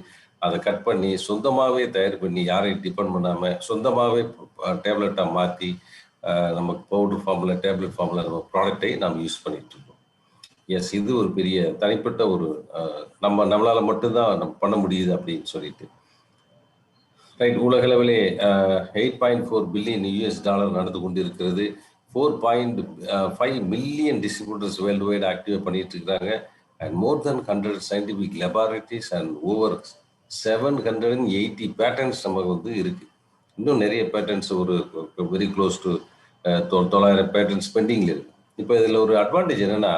A: அதை கட் பண்ணி சொந்தமாகவே தயார் பண்ணி யாரையும் டிபெண்ட் பண்ணாமல் சொந்தமாகவே டேப்லெட்டாக மாற்றி நமக்கு பவுடர் ஃபார்மில் டேப்லெட் ஃபார்மில் நம்ம ப்ராடக்டை நாம் யூஸ் பண்ணிட்டு இருக்கோம். எஸ், இது ஒரு பெரிய தனிப்பட்ட ஒரு நம்மளால மட்டும்தான் நம்ம பண்ண முடியுது அப்படின்னு சொல்லிட்டு, ரைட். உலகளவிலே 8.4 பில்லியன் US டாலர் நடந்து கொண்டிருக்கிறது. 4.5 million distributors world wide activate பண்ணிட்டு இருக்காங்க. And more then 100 scientific laboratories and over 780 patterns நமக்கு வந்து இருக்கு. இன்னும் நிறைய பேட்டர்ன்ஸ் ஒரு வெரி க்ளோஸ் டு 900 பேட்டர்ன்ஸ் பெண்டிங்ல இருக்கு. இப்போ இதில் ஒரு அட்வான்டேஜ் என்னன்னா,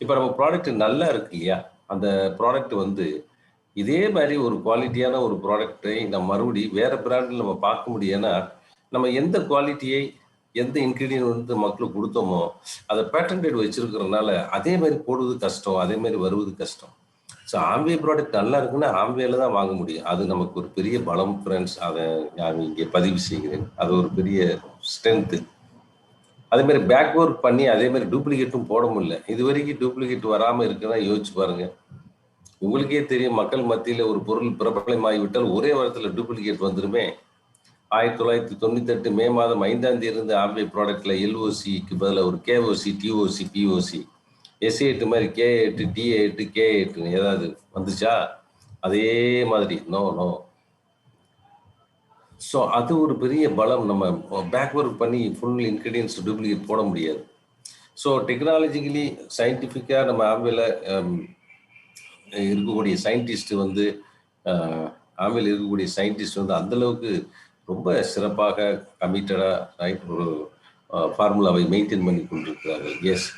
A: இப்போ நம்ம ப்ராடக்ட் நல்லா இருக்கு இல்லையா, அந்த ப்ராடக்ட் வந்து இதே மாதிரி ஒரு குவாலிட்டியான ஒரு ப்ராடக்டை நம்ம மறுபடியும் வேற பிராண்டில் நம்ம பார்க்க முடியும்னா நம்ம எந்த குவாலிட்டியை எந்த இன்கிரீடியன்ட் வந்து மக்களுக்கு கொடுத்தோமோ அதை பேட்டன்டேட் வச்சிருக்கிறதுனால அதே மாதிரி போடுவது கஷ்டம், அதே மாதிரி வருவது கஷ்டம். ஸோ ஆம்பியே ப்ராடக்ட் நல்லா இருக்குன்னா ஆம்பியில தான் வாங்க முடியும். அது நமக்கு ஒரு பெரிய பலம் ஃப்ரெண்ட்ஸ். அதை நான் இங்கே பதிவு செய்கிறேன். அது ஒரு பெரிய ஸ்ட்ரென்த்து. அதே மாதிரி பேக் ஒர்க் பண்ணி அதே மாதிரி டூப்ளிகேட்டும் போட முடியல. இது வரைக்கும் டூப்ளிகேட் வராமல் இருக்குன்னா யோசிச்சு பாருங்க. உங்களுக்கே தெரியும், மக்கள் மத்தியில் ஒரு பொருள் பிரபலமாகிவிட்டால் ஒரே வாரத்தில் டூப்ளிகேட் வந்துருமே. 1998 மே மாதம் 5ஆம் தேதி இருந்து ஆம்பே ப்ராடக்ட்ல எல்ஓசிக்கு பதிலாக ஒரு கேஓசி, டிஓசி, பிஓசி, எஸ்8 மாதிரி K8, T8, K8 ஏதாவது வந்துச்சா? அதே மாதிரி நோ நோ. ஸோ அது ஒரு பெரிய பலம். நம்ம பேக் ஒர்க் பண்ணி ஃபுல் இன்கிரீடியன்ஸ் டூப்ளிகேட் போட முடியாது. ஸோ டெக்னாலஜிக்கலி சயின்டிஃபிக்காக நம்ம ஆம்பில் இருக்கக்கூடிய சயின்டிஸ்ட் வந்து ஆம்பில் இருக்கக்கூடிய சயின்டிஸ்ட் வந்து அந்தளவுக்கு ரொம்ப சிறப்பாக கமிட்டடாக ரைட் ஒரு ஃபார்முலாவை மெயின்டைன் பண்ணி கொண்டிருக்கிறார்கள். எஸ்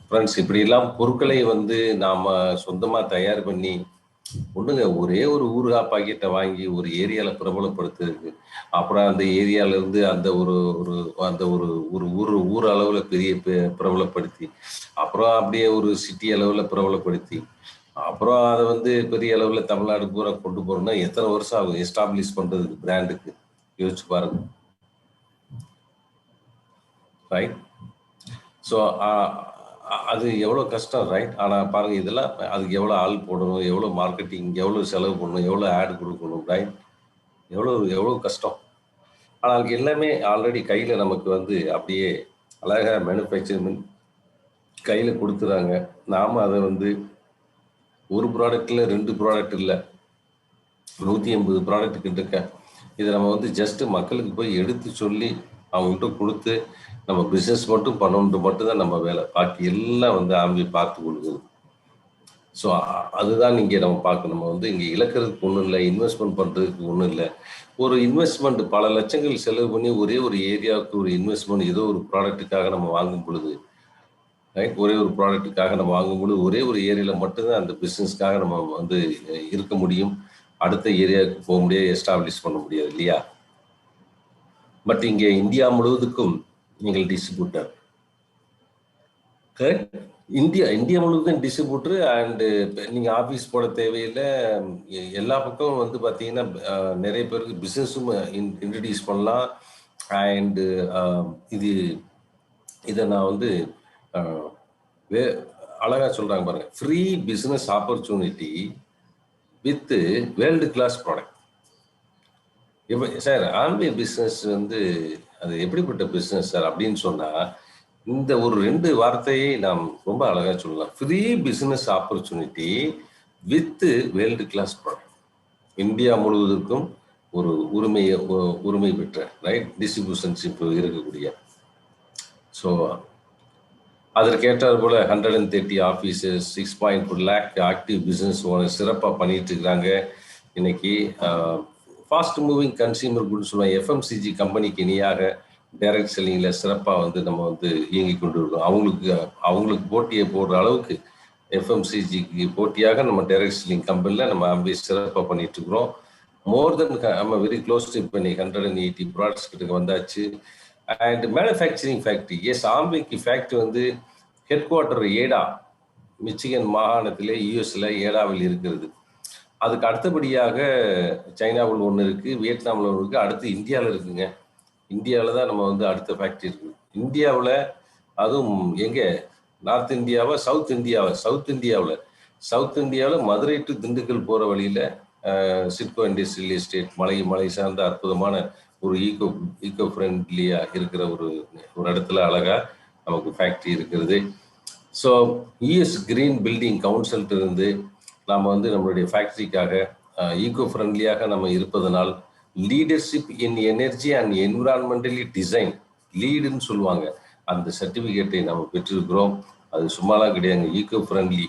A: ஃப்ரெண்ட்ஸ், இப்படியெல்லாம் பொருட்களை வந்து நாம் சொந்தமாக தயார் பண்ணி ஒன்றுங்க, ஒரே ஒரு ஊறுகாய் பாக்கெட்டை வாங்கி ஒரு ஏரியாவில் பிரபலப்படுத்துறதுக்கு, அப்புறம் அந்த ஏரியாவிலேருந்து அந்த ஒரு ஒரு அந்த ஒரு ஒரு ஊர் ஊர் அளவில் பெரிய பிரபலப்படுத்தி, அப்புறம் அப்படியே ஒரு சிட்டி அளவில் பிரபலப்படுத்தி, அப்புறம் அதை வந்து பெரிய அளவில் தமிழ்நாடு பூரா கொண்டு போகிறோம்னா எத்தனை வருஷம் ஆகும் எஸ்டாப்ளிஷ் பண்ணுறதுக்கு பிராண்டுக்கு? யோசிச்சு பாருங்க. ரைட். ஸோ அது எவ்வளோ கஷ்டம், ரைட்? ஆனால் பாருங்கள், இதெல்லாம் அதுக்கு எவ்வளோ ஆள் போடணும், எவ்வளோ மார்க்கெட்டிங், எவ்வளோ செலவு பண்ணணும், எவ்வளோ ஆட் கொடுக்கணும், ரைட்? எவ்வளோ கஷ்டம். ஆனால் எல்லாமே ஆல்ரெடி கையில் நமக்கு வந்து அப்படியே அழகாக மேனுஃபேக்சரிங் கையில் கொடுத்துறாங்க. நாம் அதை வந்து ஒரு ப்ராடக்டில் 2 ப்ராடக்ட் இல்லை, 180 ப்ராடக்ட் கிட்ட இருக்க. இதை நம்ம வந்து ஜஸ்ட்டு மக்களுக்கு போய் எடுத்து சொல்லி அவங்கள்ட்ட கொடுத்து நம்ம பிஸ்னஸ் மட்டும் பண்ணணுன்ட்டு மட்டும்தான் நம்ம வேலை. பாக்கி எல்லாம் வந்து ஆம்பி பார்த்து கொடுக்குது. ஸோ அதுதான் இங்கே நம்ம பார்க்கணும். நம்ம வந்து இங்கே இழக்கிறதுக்கு ஒன்றும் இல்லை, இன்வெஸ்ட்மெண்ட் பண்ணுறதுக்கு ஒன்றும் இல்லை. ஒரு இன்வெஸ்ட்மெண்ட் பல லட்சங்கள் செலவு பண்ணி ஒரே ஒரு ஏரியாவுக்கு ஒரு இன்வெஸ்ட்மெண்ட் ஏதோ ஒரு ப்ராடக்ட்டுக்காக நம்ம வாங்கும் பொழுது, ரைட், ஒரே ஒரு ப்ராடக்ட்டுக்காக நம்ம வாங்கும் பொழுது ஒரே ஒரு ஏரியாவில் மட்டும்தான் அந்த பிஸ்னஸ்க்காக நம்ம வந்து இருக்க முடியும். அடுத்த ஏரியாவுக்கு போக முடியாது, எஸ்டாப்ளிஷ் பண்ண முடியாது இல்லையா? பட் இங்கே இந்தியா முழுவதுக்கும் நீங்கள் டிஸ்ட்ரிபியூட்டர், கரெக்ட்? இந்தியா முழுவதும் டிஸ்ட்ரிபியூட்டர். அண்டு நீங்கள் ஆஃபீஸ் போட தேவையில்லை. எல்லா பக்கமும் வந்து பார்த்தீங்கன்னா நிறைய பேருக்கு பிஸ்னஸும் இன்ட்ரடியூஸ் பண்ணலாம். அண்டு இதை நான் வந்து அழகாக சொல்கிறாங்க பாருங்க, free business opportunity with world class product. இப்போ சார் ஆம்பே பிஸ்னஸ் வந்து அது எப்படிப்பட்ட பிஸ்னஸ் சார் அப்படின்னு சொன்னால், இந்த ஒரு 2 வார்த்தையை நாம் ரொம்ப அழகாக சொல்லலாம். Free business opportunity with world class product. India முழுவதற்கும் ஒரு உரிமை பெற்ற, ரைட், டிஸ்ட்ரிபியூஷன்ஷிப் இருக்கக்கூடிய. ஸோ அதற்கேற்றார் போல 130 offices, 6.4 lakh active business owner சிறப்பாக பண்ணிட்டு இருக்கிறாங்க. இன்னைக்கு ஃபாஸ்ட் மூவிங் கன்சியூமர் குட்ஸ் சொல்லுவாங்க, எஃப்எம்சிஜி கம்பெனிக்கு இணையாக டைரக்ட் செல்லிங்கில் சிறப்பாக வந்து நம்ம வந்து இயங்கி கொண்டு இருக்கோம். அவங்களுக்கு போட்டியை போடுற அளவுக்கு எஃப்எம்சிஜிக்கு போட்டியாக நம்ம டைரக்ட் செல்லிங் கம்பெனியில் நம்ம ஆம்பே சிறப்பாக பண்ணிட்டு இருக்கிறோம். மோர் தென் நம்ம வெரி க்ளோஸ் டு இப்போ 180 ப்ராடக்ட்ஸ் கிட்ட வந்தாச்சு. அண்ட் மேனுஃபேக்சரிங் ஃபேக்ட்ரி, எஸ், ஆம்பேக்கு ஃபேக்ட்ரி வந்து ஹெட் குவார்ட்டர் ஏடா, மிச்சிகன் மாகாணத்திலே யூஎஸ்ல ஏடாவில் இருக்கிறது. அதுக்கு அடுத்தபடியாக சைனாவில் ஒன்று இருக்குது, வியட்நாமில் ஒன்று இருக்குது, அடுத்து இந்தியாவில் இருக்குங்க. இந்தியாவில் தான் நம்ம வந்து அடுத்த ஃபேக்ட்ரி இருக்குது. இந்தியாவில் அதுவும் எங்கே, நார்த் இந்தியாவா சவுத் இந்தியாவில் மதுரை டு திண்டுக்கல் போகிற வழியில் சிட்கோ இண்டஸ்ட்ரியல் எஸ்டேட், மலை சார்ந்த அற்புதமான ஒரு ஈகோ ஃப்ரெண்ட்லியாக இருக்கிற ஒரு இடத்துல அழகாக நமக்கு ஃபேக்ட்ரி இருக்கிறது. ஸோ யூஎஸ் கிரீன் பில்டிங் கவுன்சில்ட்டு இருந்து நாம் வந்து நம்மளுடைய ஃபேக்ட்ரிக்காக ஈகோ ஃப்ரெண்ட்லியாக நம்ம இருப்பதனால் leadership in energy and environmentally design, லீடுன்னு சொல்லுவாங்க, அந்த சர்டிஃபிகேட்டை நம்ம பெற்றிருக்கிறோம். அது சும்மாலாம் கிடையாது, ஈகோ ஃப்ரெண்ட்லி.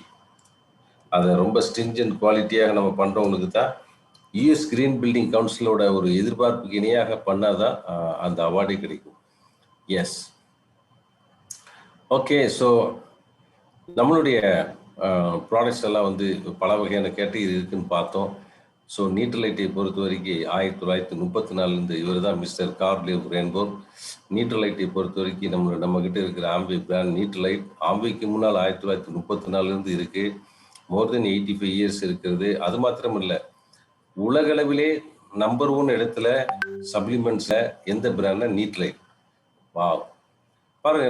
A: அதை ரொம்ப ஸ்ட்ரிஞ்சன்ட் குவாலிட்டியாக நம்ம பண்ணுறவங்களுக்கு தான் யூஎஸ் கிரீன் பில்டிங் கவுன்சிலோட ஒரு எதிர்பார்ப்புக்கு இணையாக பண்ணாதான் அந்த அவார்டே கிடைக்கும். Yes, okay. ஸோ நம்மளுடைய ப்ராடக்ட்ஸ் எல்லாம் வந்து பல வகையான கேட்டகரி இருக்குன்னு பார்த்தோம். ஸோ நியூட்ரலைட்டை பொறுத்த வரைக்கும் 1934 இவர் தான் மிஸ்டர் கார்லிவ் ரெயின்போர்க். நியூட்ரலைட்டை பொறுத்த வரைக்கும் நம்மகிட்ட இருக்கிற ஆம்பி பிராண்ட் நியூட்ரலைட் ஆம்பிக்கு முன்னால் 1934 இருக்கு. மோர் தென் 85 இயர்ஸ் இருக்கிறது. அது மாத்திரம் இல்லை, உலகளவிலே நம்பர் 1 இடத்துல சப்ளிமெண்ட்ஸ்ல எந்த பிராண்ட்னா நியூட்ரலைட். வா பாருங்க,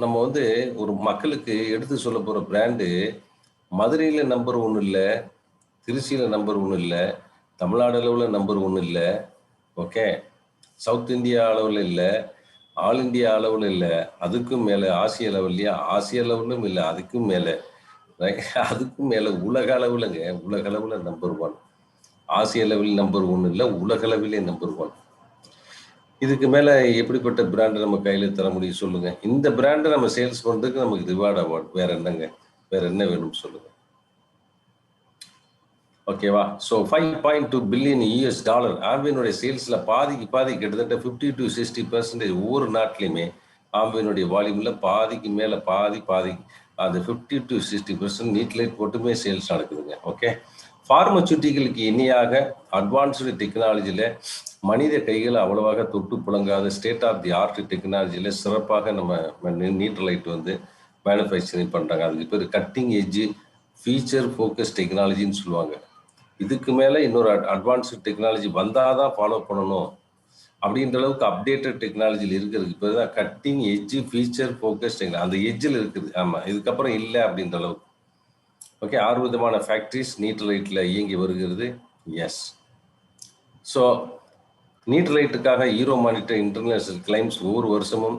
A: நம்ம வந்து ஒரு மக்களுக்கு எடுத்து சொல்ல போற பிராண்டு மதுரையில நம்பர் 1 இல்லை, திருச்சியில நம்பர் 1 இல்லை, தமிழ்நாடு அளவில் நம்பர் 1 இல்லை, ஓகே, சவுத் இந்தியா அளவில் இல்லை, ஆல் இந்தியா அளவில் இல்லை, அதுக்கும் மேலே ஆசிய லெவல்லையா, ஆசிய லெவலும் இல்லை, அதுக்கும் மேலே, அதுக்கும் மேலே உலக அளவுலங்க, உலக அளவில் நம்பர் 1. ஆசிய லெவலில் நம்பர் 1 இல்லை, உலக அளவிலே நம்பர் 1. இதுக்கு மேலே எப்படிப்பட்ட பிராண்டை நம்ம கையில் தர முடியும் சொல்லுங்க? இந்த பிராண்டை நம்ம சேல்ஸ் பண்ணுறதுக்கு நமக்கு ரிவார்டு அவார்டு வேற என்னங்க? வேற என்ன வேணும் சொல்லுங்க? ஓகேவா? ஸோ $5.2 பில்லியன் ஆம்பியனுடைய சேல்ஸில் பாதிக்கு கிட்டத்தட்ட 50 to 60% ஒவ்வொரு நாட்டிலையுமே ஆம்பியனுடைய வால்யூமில் பாதிக்கு மேலே பாதி அது 50 to 60% நியூட்ரலைட் மட்டுமே சேல்ஸ் நடக்குதுங்க. ஓகே, ஃபார்மசூட்டிகளுக்கு இணையாக அட்வான்ஸ்டு டெக்னாலஜியில் மனித கைகள் அவ்வளவாக தொட்டு புழங்காத ஸ்டேட் ஆஃப் தி ஆர்ட் டெக்னாலஜியில் சிறப்பாக நம்ம நியூட்ரலைட் வந்து மேனுஃபேக்சரிங் பண்ணுறாங்க. அதுக்கு பேர் கட்டிங் எட்ஜ் ஃபீச்சர் ஃபோக்கஸ் டெக்னாலஜின்னு சொல்லுவாங்க. இதுக்கு மேலே இன்னொரு அட்வான்ஸ்டு டெக்னாலஜி வந்தால் தான் ஃபாலோ பண்ணணும் அப்படின்ற அளவுக்கு அப்டேட்டட் டெக்னாலஜியில் இருக்கிறதுக்கு பேர் தான் cutting edge feature focus technology. அந்த எட்ஜில் இருக்குது. ஆமாம், இதுக்கப்புறம் இல்லை அப்படின்ற அளவுக்கு. ஓகே, 6 விதமான ஃபேக்ட்ரிஸ் நியூட்ரலைட்டில் இயங்கி வருகிறது. எஸ், ஸோ நியூட்ரலைட்டுக்காக ஹீரோ மானிட்டர் இன்டர்நேஷனல் கிளைம்ஸ் ஒவ்வொரு வருஷமும்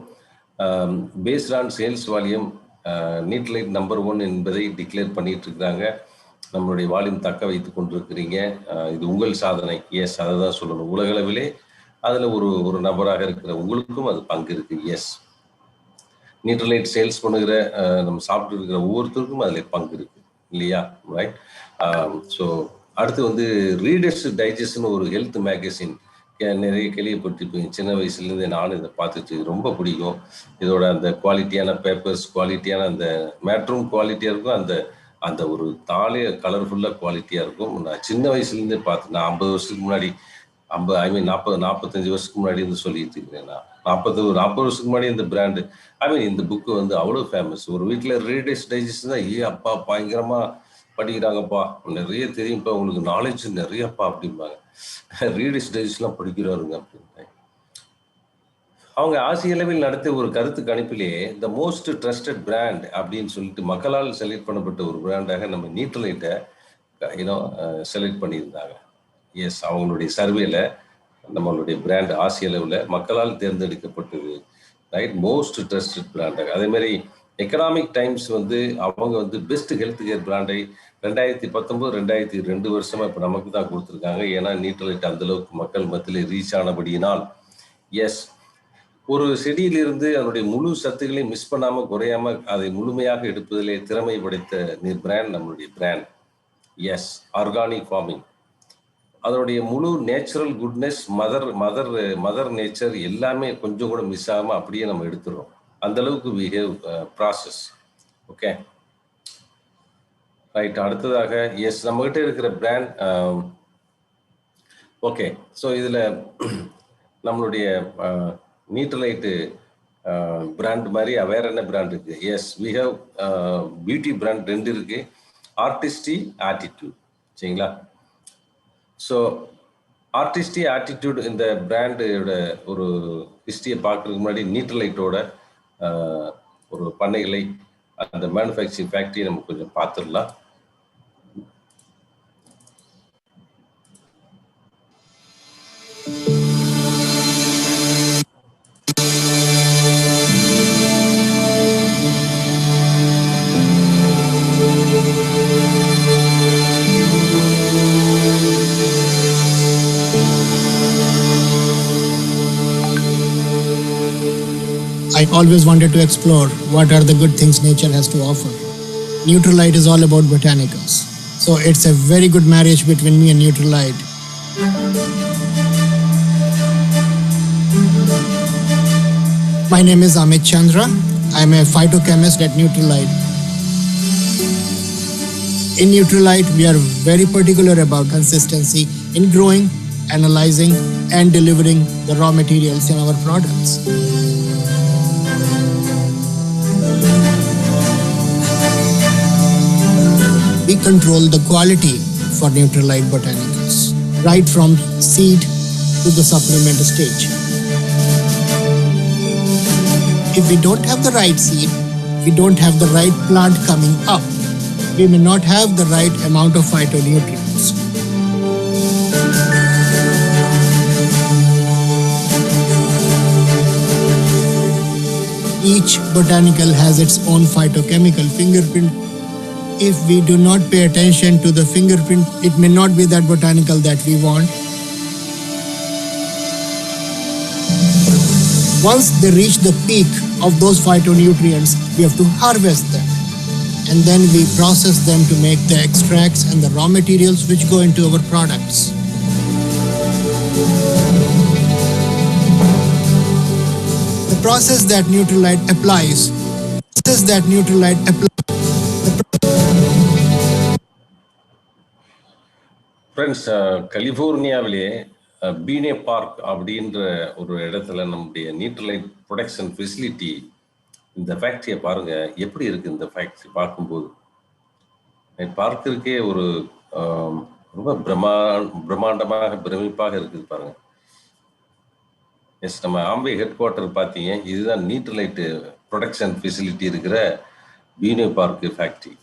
A: based on sales volume Nutrilite number 1 என்பதை டிக்ளேர் பண்ணிட்டு இருக்கிறாங்க. நம்மளுடைய வால்யூம் தக்க வைத்து கொண்டிருக்கிறீங்க. இது உங்கள் சாதனை. எஸ், அதை தான் சொல்லணும். உலகளவிலே அதில் ஒரு நபராக இருக்கிற உங்களுக்கும் அது பங்கு இருக்கு. எஸ், நியூட்ரலைட் சேல்ஸ் பண்ணுகிற நம்ம சாப்பிட்டு இருக்கிற ஒவ்வொருத்தருக்கும் அதில் பங்கு இருக்கு இல்லையா? ரைட். ஸோ அடுத்து வந்து ரீடர்ஸ் டைஜஸ்ட்னு ஒரு ஹெல்த் மேகசின் நிறைய கேள்விப்பட்டிருப்பீங்க. சின்ன வயசுலேருந்து நானும் இதை பார்த்துட்டு ரொம்ப பிடிக்கும். இதோட அந்த குவாலிட்டியான பேப்பர்ஸ், குவாலிட்டியான அந்த மேட்ரும் குவாலிட்டியாக இருக்கும். அந்த ஒரு தாளே கலர்ஃபுல்லாக குவாலிட்டியாக இருக்கும். நான் சின்ன வயசுலேருந்தே பார்த்து, நான் 50 வருஷத்துக்கு முன்னாடி 45 வருஷத்துக்கு முன்னாடி இருந்து சொல்லிட்டு இருக்கிறேன். நான் 40 வருஷத்துக்கு முன்னாடி இந்த பிராண்டு இந்த புக்கு வந்து அவ்வளோ ஃபேமஸ். ஒரு வீட்டில் ரீடர்ஸ் டைஜஸ்ட் தான், அப்பா பயங்கரமாக படிக்கிறாங்கப்பா, நிறைய தெரியும்ப்பா, உங்களுக்கு நாலேஜ் நிறையப்பா அப்படிம்பாங்க. ரீடர்ஸ் டைஜஸ்ட்லாம் படிக்கிறாருங்க அப்படின்னு. அவங்க ஆசிய அளவில் நடத்திய ஒரு கருத்து கணிப்பிலே த மோஸ்ட் ட்ரஸ்டட் பிராண்ட் அப்படின்னு சொல்லிட்டு மக்களால் செலக்ட் பண்ணப்பட்ட ஒரு பிராண்டாக நம்ம நியூட்ரலைட்டை செலக்ட் பண்ணியிருந்தாங்க. எஸ், அவங்களுடைய சர்வேல நம்மளுடைய பிராண்ட் ஆசிய அளவில் மக்களால் தேர்ந்தெடுக்கப்பட்டது. ரைட், மோஸ்ட் ட்ரஸ்டட் பிராண்டாக. அதே மாதிரி எக்கனாமிக் டைம்ஸ் வந்து அவங்க வந்து பெஸ்ட் ஹெல்த் கேர் பிராண்டை 2019-2002 வருஷமா இப்போ நமக்கு தான் கொடுத்துருக்காங்க. ஏன்னா நியூட்ரலைட் அந்த அளவுக்கு மக்கள் மத்தியில் ரீச் ஆனபடியினால். எஸ், ஒரு செடியிலிருந்து அதனுடைய முழு சத்துக்களையும் மிஸ் பண்ணாமல் குறையாமல் அதை முழுமையாக எடுப்பதிலே திறமை படைத்த பிராண்ட் நம்மளுடைய பிராண்ட். எஸ், ஆர்கானிக் ஃபார்மிங், அதனுடைய முழு நேச்சுரல் குட்னஸ், மதர் நேச்சர் எல்லாமே கொஞ்சம் கூட மிஸ் ஆகாமல் அப்படியே நம்ம எடுத்துடுறோம். அந்த அளவுக்கு we have process. Okay, right. அடுத்ததாக எஸ், நம்மகிட்ட இருக்கிற பிராண்ட். ஓகே, ஸோ இதில் நம்மளுடைய நியூட்ரலைட்டு பிராண்ட் மாதிரி வேற என்ன பிராண்ட் இருக்கு? Yes, we have beauty brand 2 இருக்கு, ஆர்டிஸ்டி, ஆட்டிடியூட். சரிங்களா? ஸோ ஆர்டிஸ்டி, ஆட்டிடியூட் இந்த பிராண்டோட ஒரு ஹிஸ்டரியை பார்க்கறதுக்கு முன்னாடி நியூட்ரலைட்டோட ஒரு பண்ணைகளை, அந்த மேனுஃபேக்சரிங் ஃபேக்டரி நம்ம கொஞ்சம் பார்த்துடலாம்.
B: I always wanted to explore what are the good things nature has to offer. Nutrilite is all about botanicals. So it's a very good marriage between me and Nutrilite. My name is Amit Chandra. I'm a phytochemist at Nutrilite. In Nutrilite, we are very particular about consistency in growing, analyzing, and delivering the raw materials in our products. We control the quality for Nutrilite Botanicals, right from seed to the supplement stage. If we don't have the right seed, we don't have the right plant coming up, we may not have the right amount of phytonutrients. Each botanical has its own phytochemical fingerprint. If we do not pay attention to the fingerprint, it may not be that botanical that we want. Once they reach the peak of those phytonutrients, we have to harvest them. And then we process them to make the extracts and the raw materials which go into our products. The process that Nutrilite applies,
A: friends, கலிஃபோர்னியாவிலே Buena Park அப்படின்ற ஒரு இடத்துல நம்முடைய Nutrilite production facility, இந்த ஃபேக்ட்ரியை பாருங்க எப்படி இருக்கு. இந்த ஃபேக்ட்ரி பார்க்கும்போது பார்க்கறதுக்கே ஒரு ரொம்ப பிரம்மாண்டமாக பிரமிப்பாக இருக்குது பாருங்க. எஸ், நம்ம ஆம்பே ஹெட் குவார்ட்டர் பார்த்தீங்க, இதுதான் நியூட்ரலைட் ப்ரொடக்ஷன் ஃபெசிலிட்டி இருக்கிற Buena Park factory.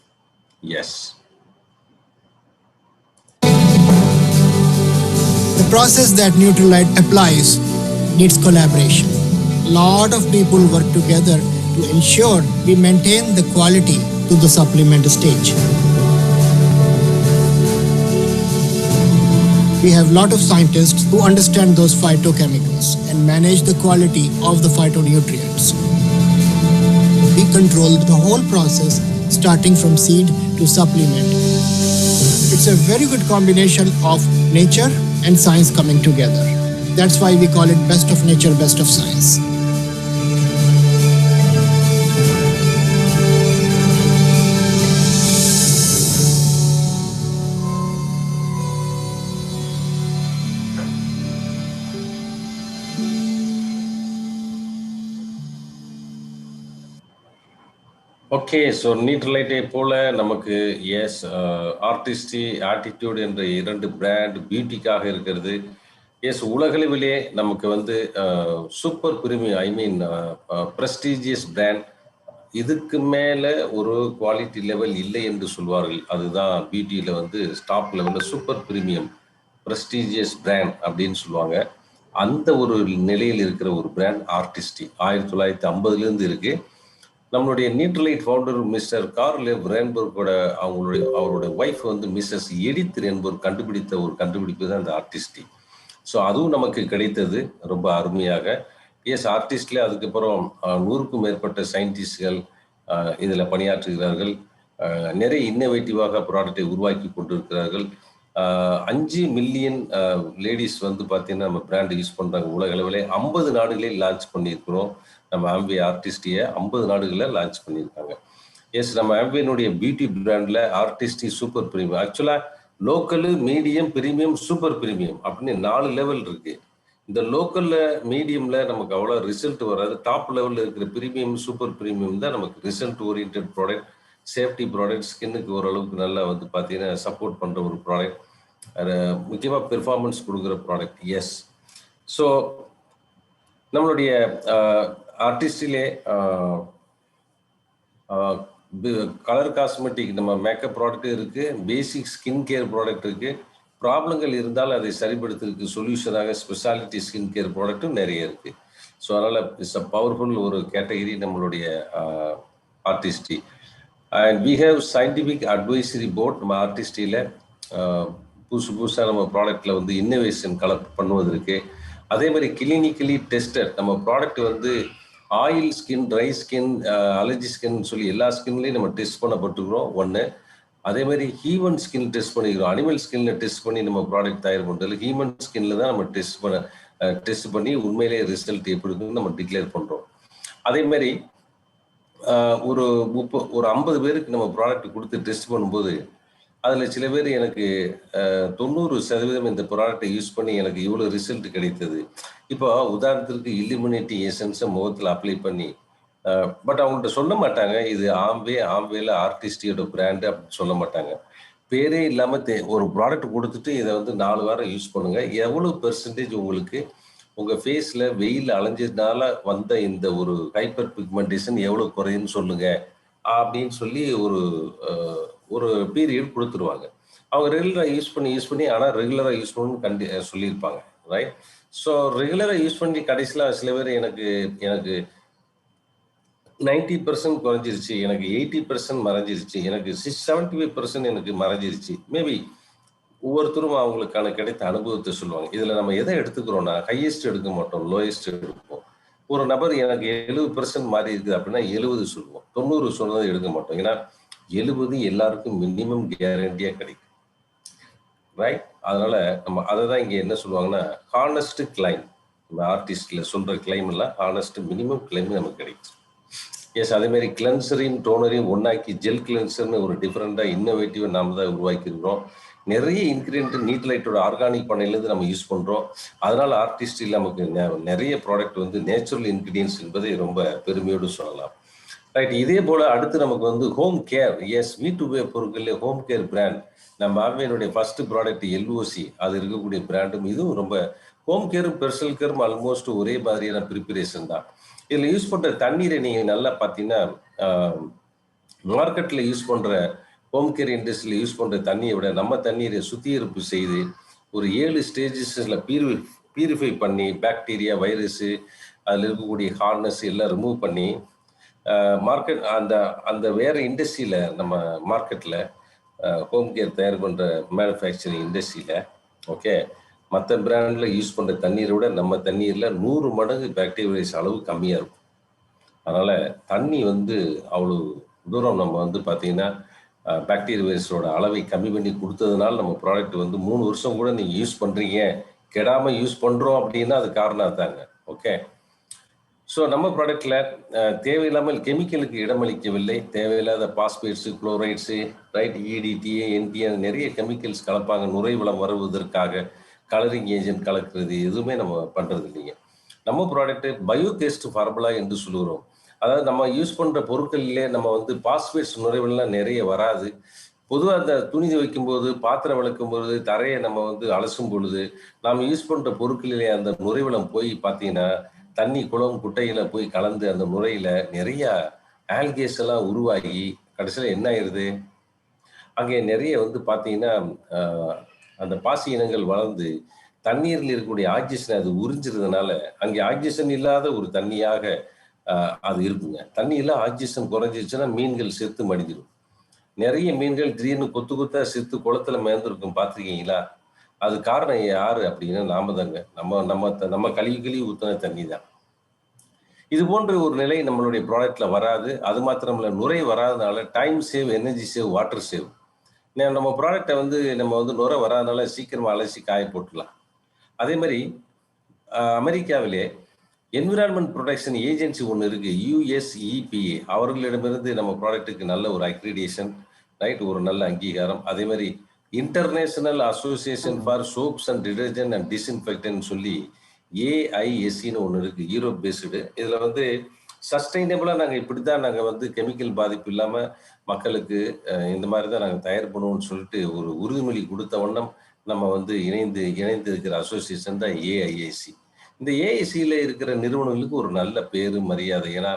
A: Yes,
B: the process that Nutrilite applies needs collaboration. Lot of people work together to ensure we maintain the quality to the supplement stage. We have lot of scientists who understand those phytochemicals and manage the quality of the phytonutrients. We control the whole process starting from seed to supplement. It's a very good combination of nature and science coming together. That's why we call it best of nature, best of science.
A: Okay. So நியூட்ரலைட்டை போல நமக்கு S ஆர்டிஸ்டி, attitude என்ற 2 brand பியூட்டிக்காக இருக்கிறது. S, உலகளவிலே நமக்கு வந்து super premium, ஐ மீன் prestigious brand. இதுக்கு மேலே ஒரு குவாலிட்டி லெவல் இல்லை என்று சொல்வார்கள். அதுதான் பியூட்டியில் வந்து டாப் லெவலில் சூப்பர் பிரீமியம் ப்ரெஸ்டீஜியஸ் பிராண்ட் அப்படின்னு சொல்லுவாங்க. அந்த ஒரு நிலையில் இருக்கிற ஒரு பிராண்ட் ஆர்டிஸ்டி 1950லேருந்து இருக்கு. நம்மளுடைய Nutrilite founder mister Carl F ரென்பர்கோட அவருடைய ஒய்ஃப் வந்து மிஸ்ஸஸ் எடித் ரென்பர்க் கண்டுபிடித்த ஒரு கண்டுபிடிப்பு தான் இந்த ஆர்டிஸ்டி. ஸோ அதுவும் நமக்கு கிடைத்தது ரொம்ப அருமையாக. எஸ், ஆர்டிஸ்ட்ல அதுக்கப்புறம் 100க்கும் மேற்பட்ட சயின்டிஸ்ட்கள் இதில் பணியாற்றுகிறார்கள். நிறைய இன்னோவேட்டிவாக ப்ராடக்டை உருவாக்கி கொண்டிருக்கிறார்கள். 5 மில்லியன் லேடிஸ் வந்து பார்த்தீங்கன்னா நம்ம பிராண்ட் யூஸ் பண்ணுறாங்க. உலக அளவில் 50 நாடுகளில் லான்ச் பண்ணியிருக்கிறோம். நம்ம ஆம்பே ஆர்டிஸ்டியை 50 நாடுகளில் லான்ச் பண்ணியிருக்காங்க. எஸ், நம்ம ஆம்பேனுடைய பியூட்டி பிராண்டில் ஆர்டிஸ்டி சூப்பர் பிரீமியம், ஆக்சுவலாக local, medium, premium, super premium அப்படின்னு 4 லெவல் இருக்கு. இந்த லோக்கல்ல மீடியம்ல நமக்கு அவ்வளோ ரிசல்ட் வராது. டாப் லெவலில் இருக்கிற பிரீமியம், சூப்பர் பிரீமியம் தான் நமக்கு result orient product, safety product, ஸ்கின்னுக்கு ஓரளவுக்கு நல்லா வந்து பார்த்தீங்கன்னா சப்போர்ட் பண்ணுற ஒரு ப்ராடக்ட், முக்கியமாக பெர்ஃபார்மன்ஸ் கொடுக்குற ப்ராடக்ட். எஸ், ஸோ நம்மளுடைய ஆர்டிஸ்டிலே கலர் காஸ்மெட்டிக், நம்ம மேக்கப் ப்ராடக்ட் இருக்கு, பேசிக் ஸ்கின் கேர் ப்ராடக்ட் இருக்கு. ப்ராப்ளங்கள் இருந்தால் அதை சரிப்படுத்துறதுக்கு சொல்யூஷனாக ஸ்பெஷாலிட்டி ஸ்கின் கேர் ப்ராடக்ட்டும் நிறைய இருக்கு. ஸோ அதனால இட்ஸ் அ பவர்ஃபுல் ஒரு கேட்டகரி நம்மளுடைய Artistry. And we have scientific advisory board. நம்ம ஆர்டிஸ்டியில் புதுசாக நம்ம ப்ராடக்ட்ல வந்து இன்னோவேஷன் கலெக்ட் பண்ணுவதற்கு, அதே மாதிரி கிளினிக்கலி டெஸ்டட் நம்ம ப்ராடக்ட் வந்து oil skin, dry skin, allergy skin சொல்லி எல்லா ஸ்கின்லையும் நம்ம டெஸ்ட் பண்ணப்பட்டுக்கிறோம். ஒன்று, அதே மாதிரி ஹியூமன் ஸ்கின் டெஸ்ட் பண்ணிக்கிறோம். அனிமல் ஸ்கின்ல டெஸ்ட் பண்ணி நம்ம ப்ராடக்ட் தயார் பண்ணுறது, ஹியூமன் ஸ்கின்ல தான் நம்ம டெஸ்ட் பண்ணி உண்மையிலேயே ரிசல்ட் எப்படி இருக்குன்னு நம்ம டிக்ளேர் பண்ணுறோம். அதே மாதிரி ஒரு 50 பேருக்கு நம்ம ப்ராடக்ட் கொடுத்து டெஸ்ட் பண்ணும்போது அதில் சில பேர் எனக்கு 90% இந்த ப்ராடக்டை யூஸ் பண்ணி எனக்கு இவ்வளோ ரிசல்ட் கிடைத்தது. இப்போ உதாரணத்திற்கு இல்லுமினேட்டி எசன்ஸை முகத்தில் அப்ளை பண்ணி பட் அவங்கள்ட்ட சொல்ல மாட்டாங்க இது ஆம்வேல ஆர்டிஸ்டியோட பிராண்டு அப்படின்னு சொல்ல மாட்டாங்க. பேரே இல்லாமல் ஒரு ப்ராடக்ட் கொடுத்துட்டு இதை வந்து 4 வாரம் யூஸ் பண்ணுங்க, எவ்வளோ பெர்சன்டேஜ் உங்களுக்கு உங்கள் ஃபேஸில் வெயில் அலைஞ்சதுனால வந்த இந்த ஒரு ஹைப்பர் பிக்மெண்டேஷன் எவ்வளோ குறையுன்னு சொல்லுங்க அப்படின்னு சொல்லி ஒரு பீரியட் கொடுத்துருவாங்க. அவங்க ரெகுலராக யூஸ் பண்ணி ஆனால் ரெகுலராக யூஸ் பண்ணணும்னு சொல்லியிருப்பாங்க, ரைட்? ஸோ ரெகுலராக யூஸ் பண்ணி கடைசியில் சில பேர் எனக்கு 90% குறைஞ்சிருச்சு, எனக்கு 80% மறைஞ்சிருச்சு, எனக்கு 75% எனக்கு மறைஞ்சிருச்சு. மேபி ஒவ்வொருத்தரும் அவங்களுக்கான கிடைத்த அனுபவத்தை சொல்லுவாங்க. இதில் நம்ம எதை எடுத்துக்கிறோம்னா ஹையஸ்ட் எடுக்க மாட்டோம், லோயஸ்ட் எடுப்போம். ஒரு நபர் எனக்கு 70% மாறி இருக்குது அப்படின்னா 70 சொல்லுவோம், 90 சொன்னதை எடுக்க மாட்டோம். ஏன்னா 70 எல்லாருக்கும் மினிமம் கேரண்டியாக கிடைக்கும், ரைட்? அதனால நம்ம அதை தான் இங்கே என்ன சொல்லுவாங்கன்னா ஹானஸ்ட் கிளைம். நம்ம ஆர்டிஸ்டில் சொல்கிற கிளைம் எல்லாம் ஹானஸ்ட் மினிமம் கிளைம் நமக்கு கிடைக்கும். எஸ், அதேமாதிரி கிளென்சரையும் டோனரையும் ஒன்றாக்கி ஜெல் கிளென்சர்னு ஒரு டிஃப்ரெண்ட்டாக இன்னோவேட்டிவாக நாம் தான் உருவாக்கியிருக்கிறோம். நிறைய இன்க்ரீடியன்ட் நீட் லைட்டோட ஆர்கானிக் பண்ணையிலேருந்து நம்ம யூஸ் பண்ணுறோம். அதனால் ஆர்டிஸ்டில் நமக்கு நிறைய ப்ராடக்ட் வந்து நேச்சுரல் இன்க்ரீடியன்ஸ் என்பதை ரொம்ப பெருமையோடு சொல்லலாம், ரைட்? இதே போல் அடுத்து நமக்கு வந்து ஹோம் கேர். எஸ், வீட்டு உபயோக பொருட்களில் ஹோம் கேர் பிராண்ட் நம்ம ஆர்வேனுடைய ஃபர்ஸ்ட் ப்ராடக்ட் எல்ஓசி, அது இருக்கக்கூடிய பிராண்டும் இதுவும் ரொம்ப ஹோம் கேரும் பெர்சனல் கேரும் ஆல்மோஸ்ட் ஒரே மாதிரியான ப்ரிப்பரேஷன் தான். இதில் யூஸ் பண்ணுற தண்ணீரை நீங்கள் நல்லா பார்த்தீங்கன்னா மார்க்கெட்டில் யூஸ் பண்ணுற ஹோம் கேர் இண்டஸ்ட்ரியில் யூஸ் பண்ணுற தண்ணியை விட நம்ம தண்ணீரை சுத்திகரிப்பு செய்து ஒரு 7 ஸ்டேஜஸில் பியூரிஃபை பண்ணி பாக்டீரியா, வைரஸு, அதில் இருக்கக்கூடிய ஹார்ட்னஸ் எல்லாம் ரிமூவ் பண்ணி மார்க்கெட் அந்த வேறு இண்டஸ்ட்ரியில் நம்ம மார்க்கெட்டில் ஹோம் கேர் தயார் பண்ணுற மேனுஃபேக்சரிங் இண்டஸ்ட்ரியில் ஓகே மற்ற பிராண்டில் யூஸ் பண்ணுற தண்ணீரை விட நம்ம தண்ணீரில் 100 மடங்கு பாக்டீரியா அளவு கம்மியாக இருக்கும். அதனால் தண்ணி வந்து அவ்வளோ தூரம் நம்ம வந்து பார்த்தீங்கன்னா பாக்டீரியா வைரஸோட அளவை கம்மி பண்ணி கொடுத்ததுனால நம்ம ப்ராடக்ட் வந்து 3 வருஷம் கூட நீங்கள் யூஸ் பண்ணுறீங்க, கெடாமல் யூஸ் பண்ணுறோம் அப்படின்னா அது காரணம் தாங்க. ஓகே, ஸோ நம்ம ப்ராடக்டில் தேவையில்லாமல் கெமிக்கலுக்கு இடமளிக்கவில்லை. தேவையில்லாத பாஸ்பேட்ஸு, குளோரைட்ஸு, ரைட், இடிடிஏ, என்டிஏ நிறைய கெமிக்கல்ஸ் கலப்பாங்க நுரைவளம் வருவதற்காக. கலரிங் ஏஜென்ட் கலக்கிறது எதுவுமே நம்ம பண்ணுறது இல்லைங்க. நம்ம ப்ராடக்ட்டு பயோகேஸ்ட் ஃபார்முலா என்று சொல்லுகிறோம். அதாவது நம்ம யூஸ் பண்ணுற பொருட்களிலே நம்ம வந்து பாஸ்பேட்ஸ் நுரைவெல்லாம் நிறைய வராது. பொதுவாக அந்த துணி துவைக்கும்போது, பாத்திரம் விளக்கும் பொழுது, தரையை நம்ம வந்து அலசும் பொழுது நாம் யூஸ் பண்ணுற பொருட்களிலே அந்த நுரைவளம் போய் பார்த்தீங்கன்னா தண்ணி குளம் குட்டையில் போய் கலந்து அந்த நுரையில் நிறைய ஆல்கேஸ் எல்லாம் உருவாகி கடைசியில் என்ன ஆயிடுது, அங்கே நிறைய வந்து பார்த்தீங்கன்னா அந்த பாசி இனங்கள் வளர்ந்து தண்ணீரில் இருக்கக்கூடிய ஆக்சிஜனை அது உறிஞ்சிறதுனால அங்கே ஆக்சிஜன் இல்லாத ஒரு தண்ணியாக அது இருக்குங்க. தண்ணியில் ஆக்சிஜன் குறைஞ்சிருச்சுன்னா மீன்கள் செத்து மடிஞ்சிடும். நிறைய மீன்கள் திடீர்னு கொத்து கொத்தா செத்து குளத்துல மேந்திருக்கும், பார்த்துருக்கீங்களா? அது காரணம் யாரு அப்படின்னா நாம தாங்க. நம்ம கழுவி ஊற்றின தண்ணி தான். இது போன்ற ஒரு நிலை நம்மளுடைய ப்ராடக்ட்ல வராது. அது மாத்திரமல்ல, நுரை வராதனால time save, energy save, water save. நம்ம ப்ராடக்டை வந்து நம்ம வந்து நுரை வராதனால சீக்கிரமா அலசி காய போட்டுடலாம். அதே மாதிரி அமெரிக்காவிலே என்விரான்மெண்ட் ப்ரொடெக்ஷன் ஏஜென்சி ஒன்று இருக்கு, USEPA. அவர்களிடமிருந்து நம்ம ப்ராடக்ட்டுக்கு நல்ல ஒரு அக்ரிடேஷன், ரைட், ஒரு நல்ல அங்கீகாரம். அதே மாதிரி international association for soaps and detergent and disinfectant சொல்லி AISCன்னு ஒன்று இருக்கு, யூரோப் பேஸ்டு. இதில் வந்து சஸ்டைனபிளாக நாங்கள் இப்படி தான் நாங்கள் வந்து கெமிக்கல் பாதிப்பு இல்லாமல் மக்களுக்கு இந்த மாதிரி தான் நாங்கள் தயார் பண்ணுவோம்னு சொல்லிட்டு ஒரு உறுதிமொழி கொடுத்த வண்ணம் நம்ம வந்து இணைந்து இருக்கிற அசோசியேஷன் தான் AISC. இந்த AISCயில் இருக்கிற நிறுவனங்களுக்கு ஒரு நல்ல பேரு மரியாதை. ஏன்னா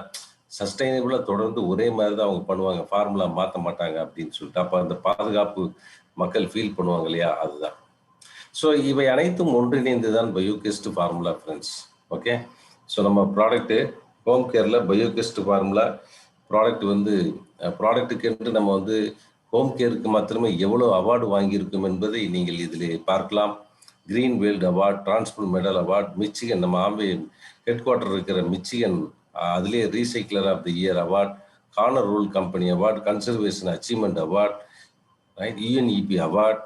A: சஸ்டைனபிளாக தொடர்ந்து ஒரே மாதிரி தான் அவங்க பண்ணுவாங்க, ஃபார்முலா மாற்ற மாட்டாங்க அப்படின்னு சொல்லிட்டு. அப்போ அந்த பாதுகாப்பு மக்கள் ஃபீல் பண்ணுவாங்க இல்லையா, அதுதான். ஸோ இவை அனைத்தும் ஒன்றிணைந்து தான் பயோகெஸ்ட் ஃபார்முலா ஃப்ரெண்ட்ஸ். ஓகே, ஸோ நம்ம ப்ராடக்ட்டு ஹோம் கேரில் பயோகெஸ்ட் ஃபார்முலா ப்ராடக்ட் வந்து ப்ராடக்ட்டுக்கென்று நம்ம வந்து ஹோம் கேருக்கு மாத்திரமே எவ்வளோ அவார்டு வாங்கியிருக்கும் என்பதை நீங்கள் இதில் பார்க்கலாம். Green world award, transport medal award, Michigan, நம்ம ஆம்பே ஹெட் குவார்ட்டர் இருக்கிற மிச்சிகன் அதுலேயே recycler of the year award, corner rule company award, conservation achievement award, right, UNEP award.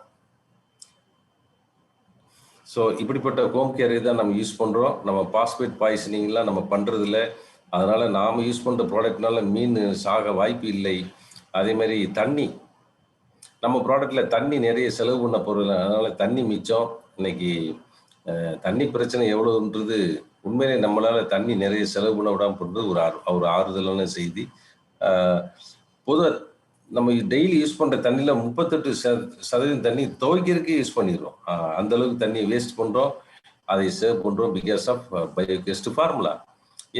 A: So இப்படிப்பட்ட ஹோம் கேரை தான் நம்ம யூஸ் பண்ணுறோம். நம்ம பாஸ்பேட் பாய்சனிங்லாம் நம்ம பண்ணுறதில்ல. அதனால் நாம் யூஸ் பண்ணுற ப்ராடக்ட்னால மீன் சாக வாய்ப்பு இல்லை. அதே மாதிரி தண்ணி நம்ம ப்ராடக்ட்ல தண்ணி நிறைய செலவு பண்ண பொருள், அதனால தண்ணி மிச்சம். இன்னைக்கு தண்ணி பிரச்சனை எவ்வளவுன்றது உண்மையிலே நம்மளால தண்ணி நிறைய செலவு பண்ண விடாம போறது ஒரு ஆறுதலான செய்தி. பொதுவா நம்ம டெய்லி யூஸ் பண்ற தண்ணியில 38% தண்ணி துவைக்கிறதுக்கே யூஸ் பண்ணிடுறோம். அந்த அளவுக்கு தண்ணியை வேஸ்ட் பண்றோம். அதை சேவ் பண்றோம் because of Bioquest formula.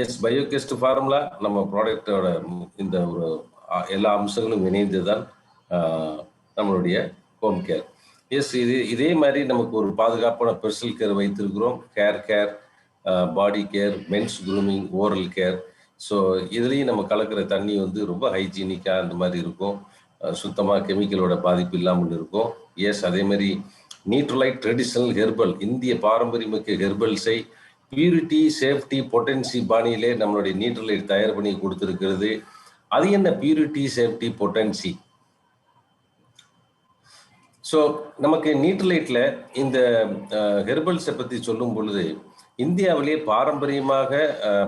A: Yes, Bioquest formula நம்ம ப்ராடக்டோட இந்த ஒரு எல்லா அம்சங்களும் இணைந்துதான் நம்மளுடைய ஹோம் கேர். எஸ், இதே மாதிரி நமக்கு ஒரு பாதுகாப்பான பெர்சனல் கேர் வைத்திருக்கிறோம். Hair care, body care, men's grooming, oral care. So இதுலேயும் நம்ம கலக்கிற தண்ணி வந்து ரொம்ப ஹைஜீனிக்காக அந்த மாதிரி இருக்கும். சுத்தமாக கெமிக்கலோட பாதிப்பு இல்லாமல் இருக்கும். எஸ், அதே மாதிரி நியூட்ரலைட் ட்ரெடிஷனல் ஹெர்பல், இந்திய பாரம்பரியமிக்க ஹெர்பல்ஸை பியூரிட்டி, சேஃப்டி, பொட்டன்சி பாணியிலே நம்மளுடைய நியூட்ரலைட் தயார் பண்ணி கொடுத்துருக்கிறது. அது என்ன பியூரிட்டி, சேஃப்டி, பொட்டன்சி? ஸோ நமக்கு நியூட்ரலைட்ல இந்த ஹெர்பல்ஸை பற்றி சொல்லும் பொழுது, இந்தியாவிலேயே பாரம்பரியமாக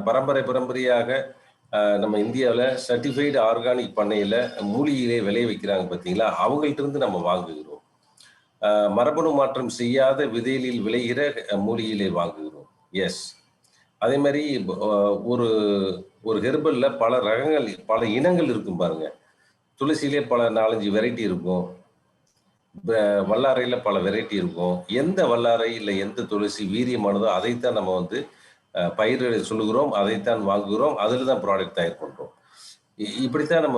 A: பரம்பரையாக நம்ம இந்தியாவில் சர்டிஃபைடு ஆர்கானிக் பண்ணையில் மூலிகையிலே விளைய வைக்கிறாங்க பார்த்தீங்களா, அவங்கள்ட்ட இருந்து நம்ம வாங்குகிறோம். மரபணு மாற்றம் செய்யாத விதைகளில் விளைகிற மூலிகையிலே வாங்குகிறோம். எஸ், அதே மாதிரி ஒரு ஒரு ஹெர்பல்ல பல ரகங்கள், பல இனங்கள் இருக்கும் பாருங்க. துளசியிலே பல 4-5 வெரைட்டி இருக்கும். வல்லாரையில் பல வெரைட்டி இருக்கும். எந்த வல்லாரை இல்லை எந்த துளசி வீரியமானதோ அதைத்தான் நம்ம வந்து பயிரிட சொல்லுகிறோம், அதைத்தான் வாங்குகிறோம், அதில் தான் ப்ராடக்ட் தயார் பண்ணுறோம். இப்படித்தான் நம்ம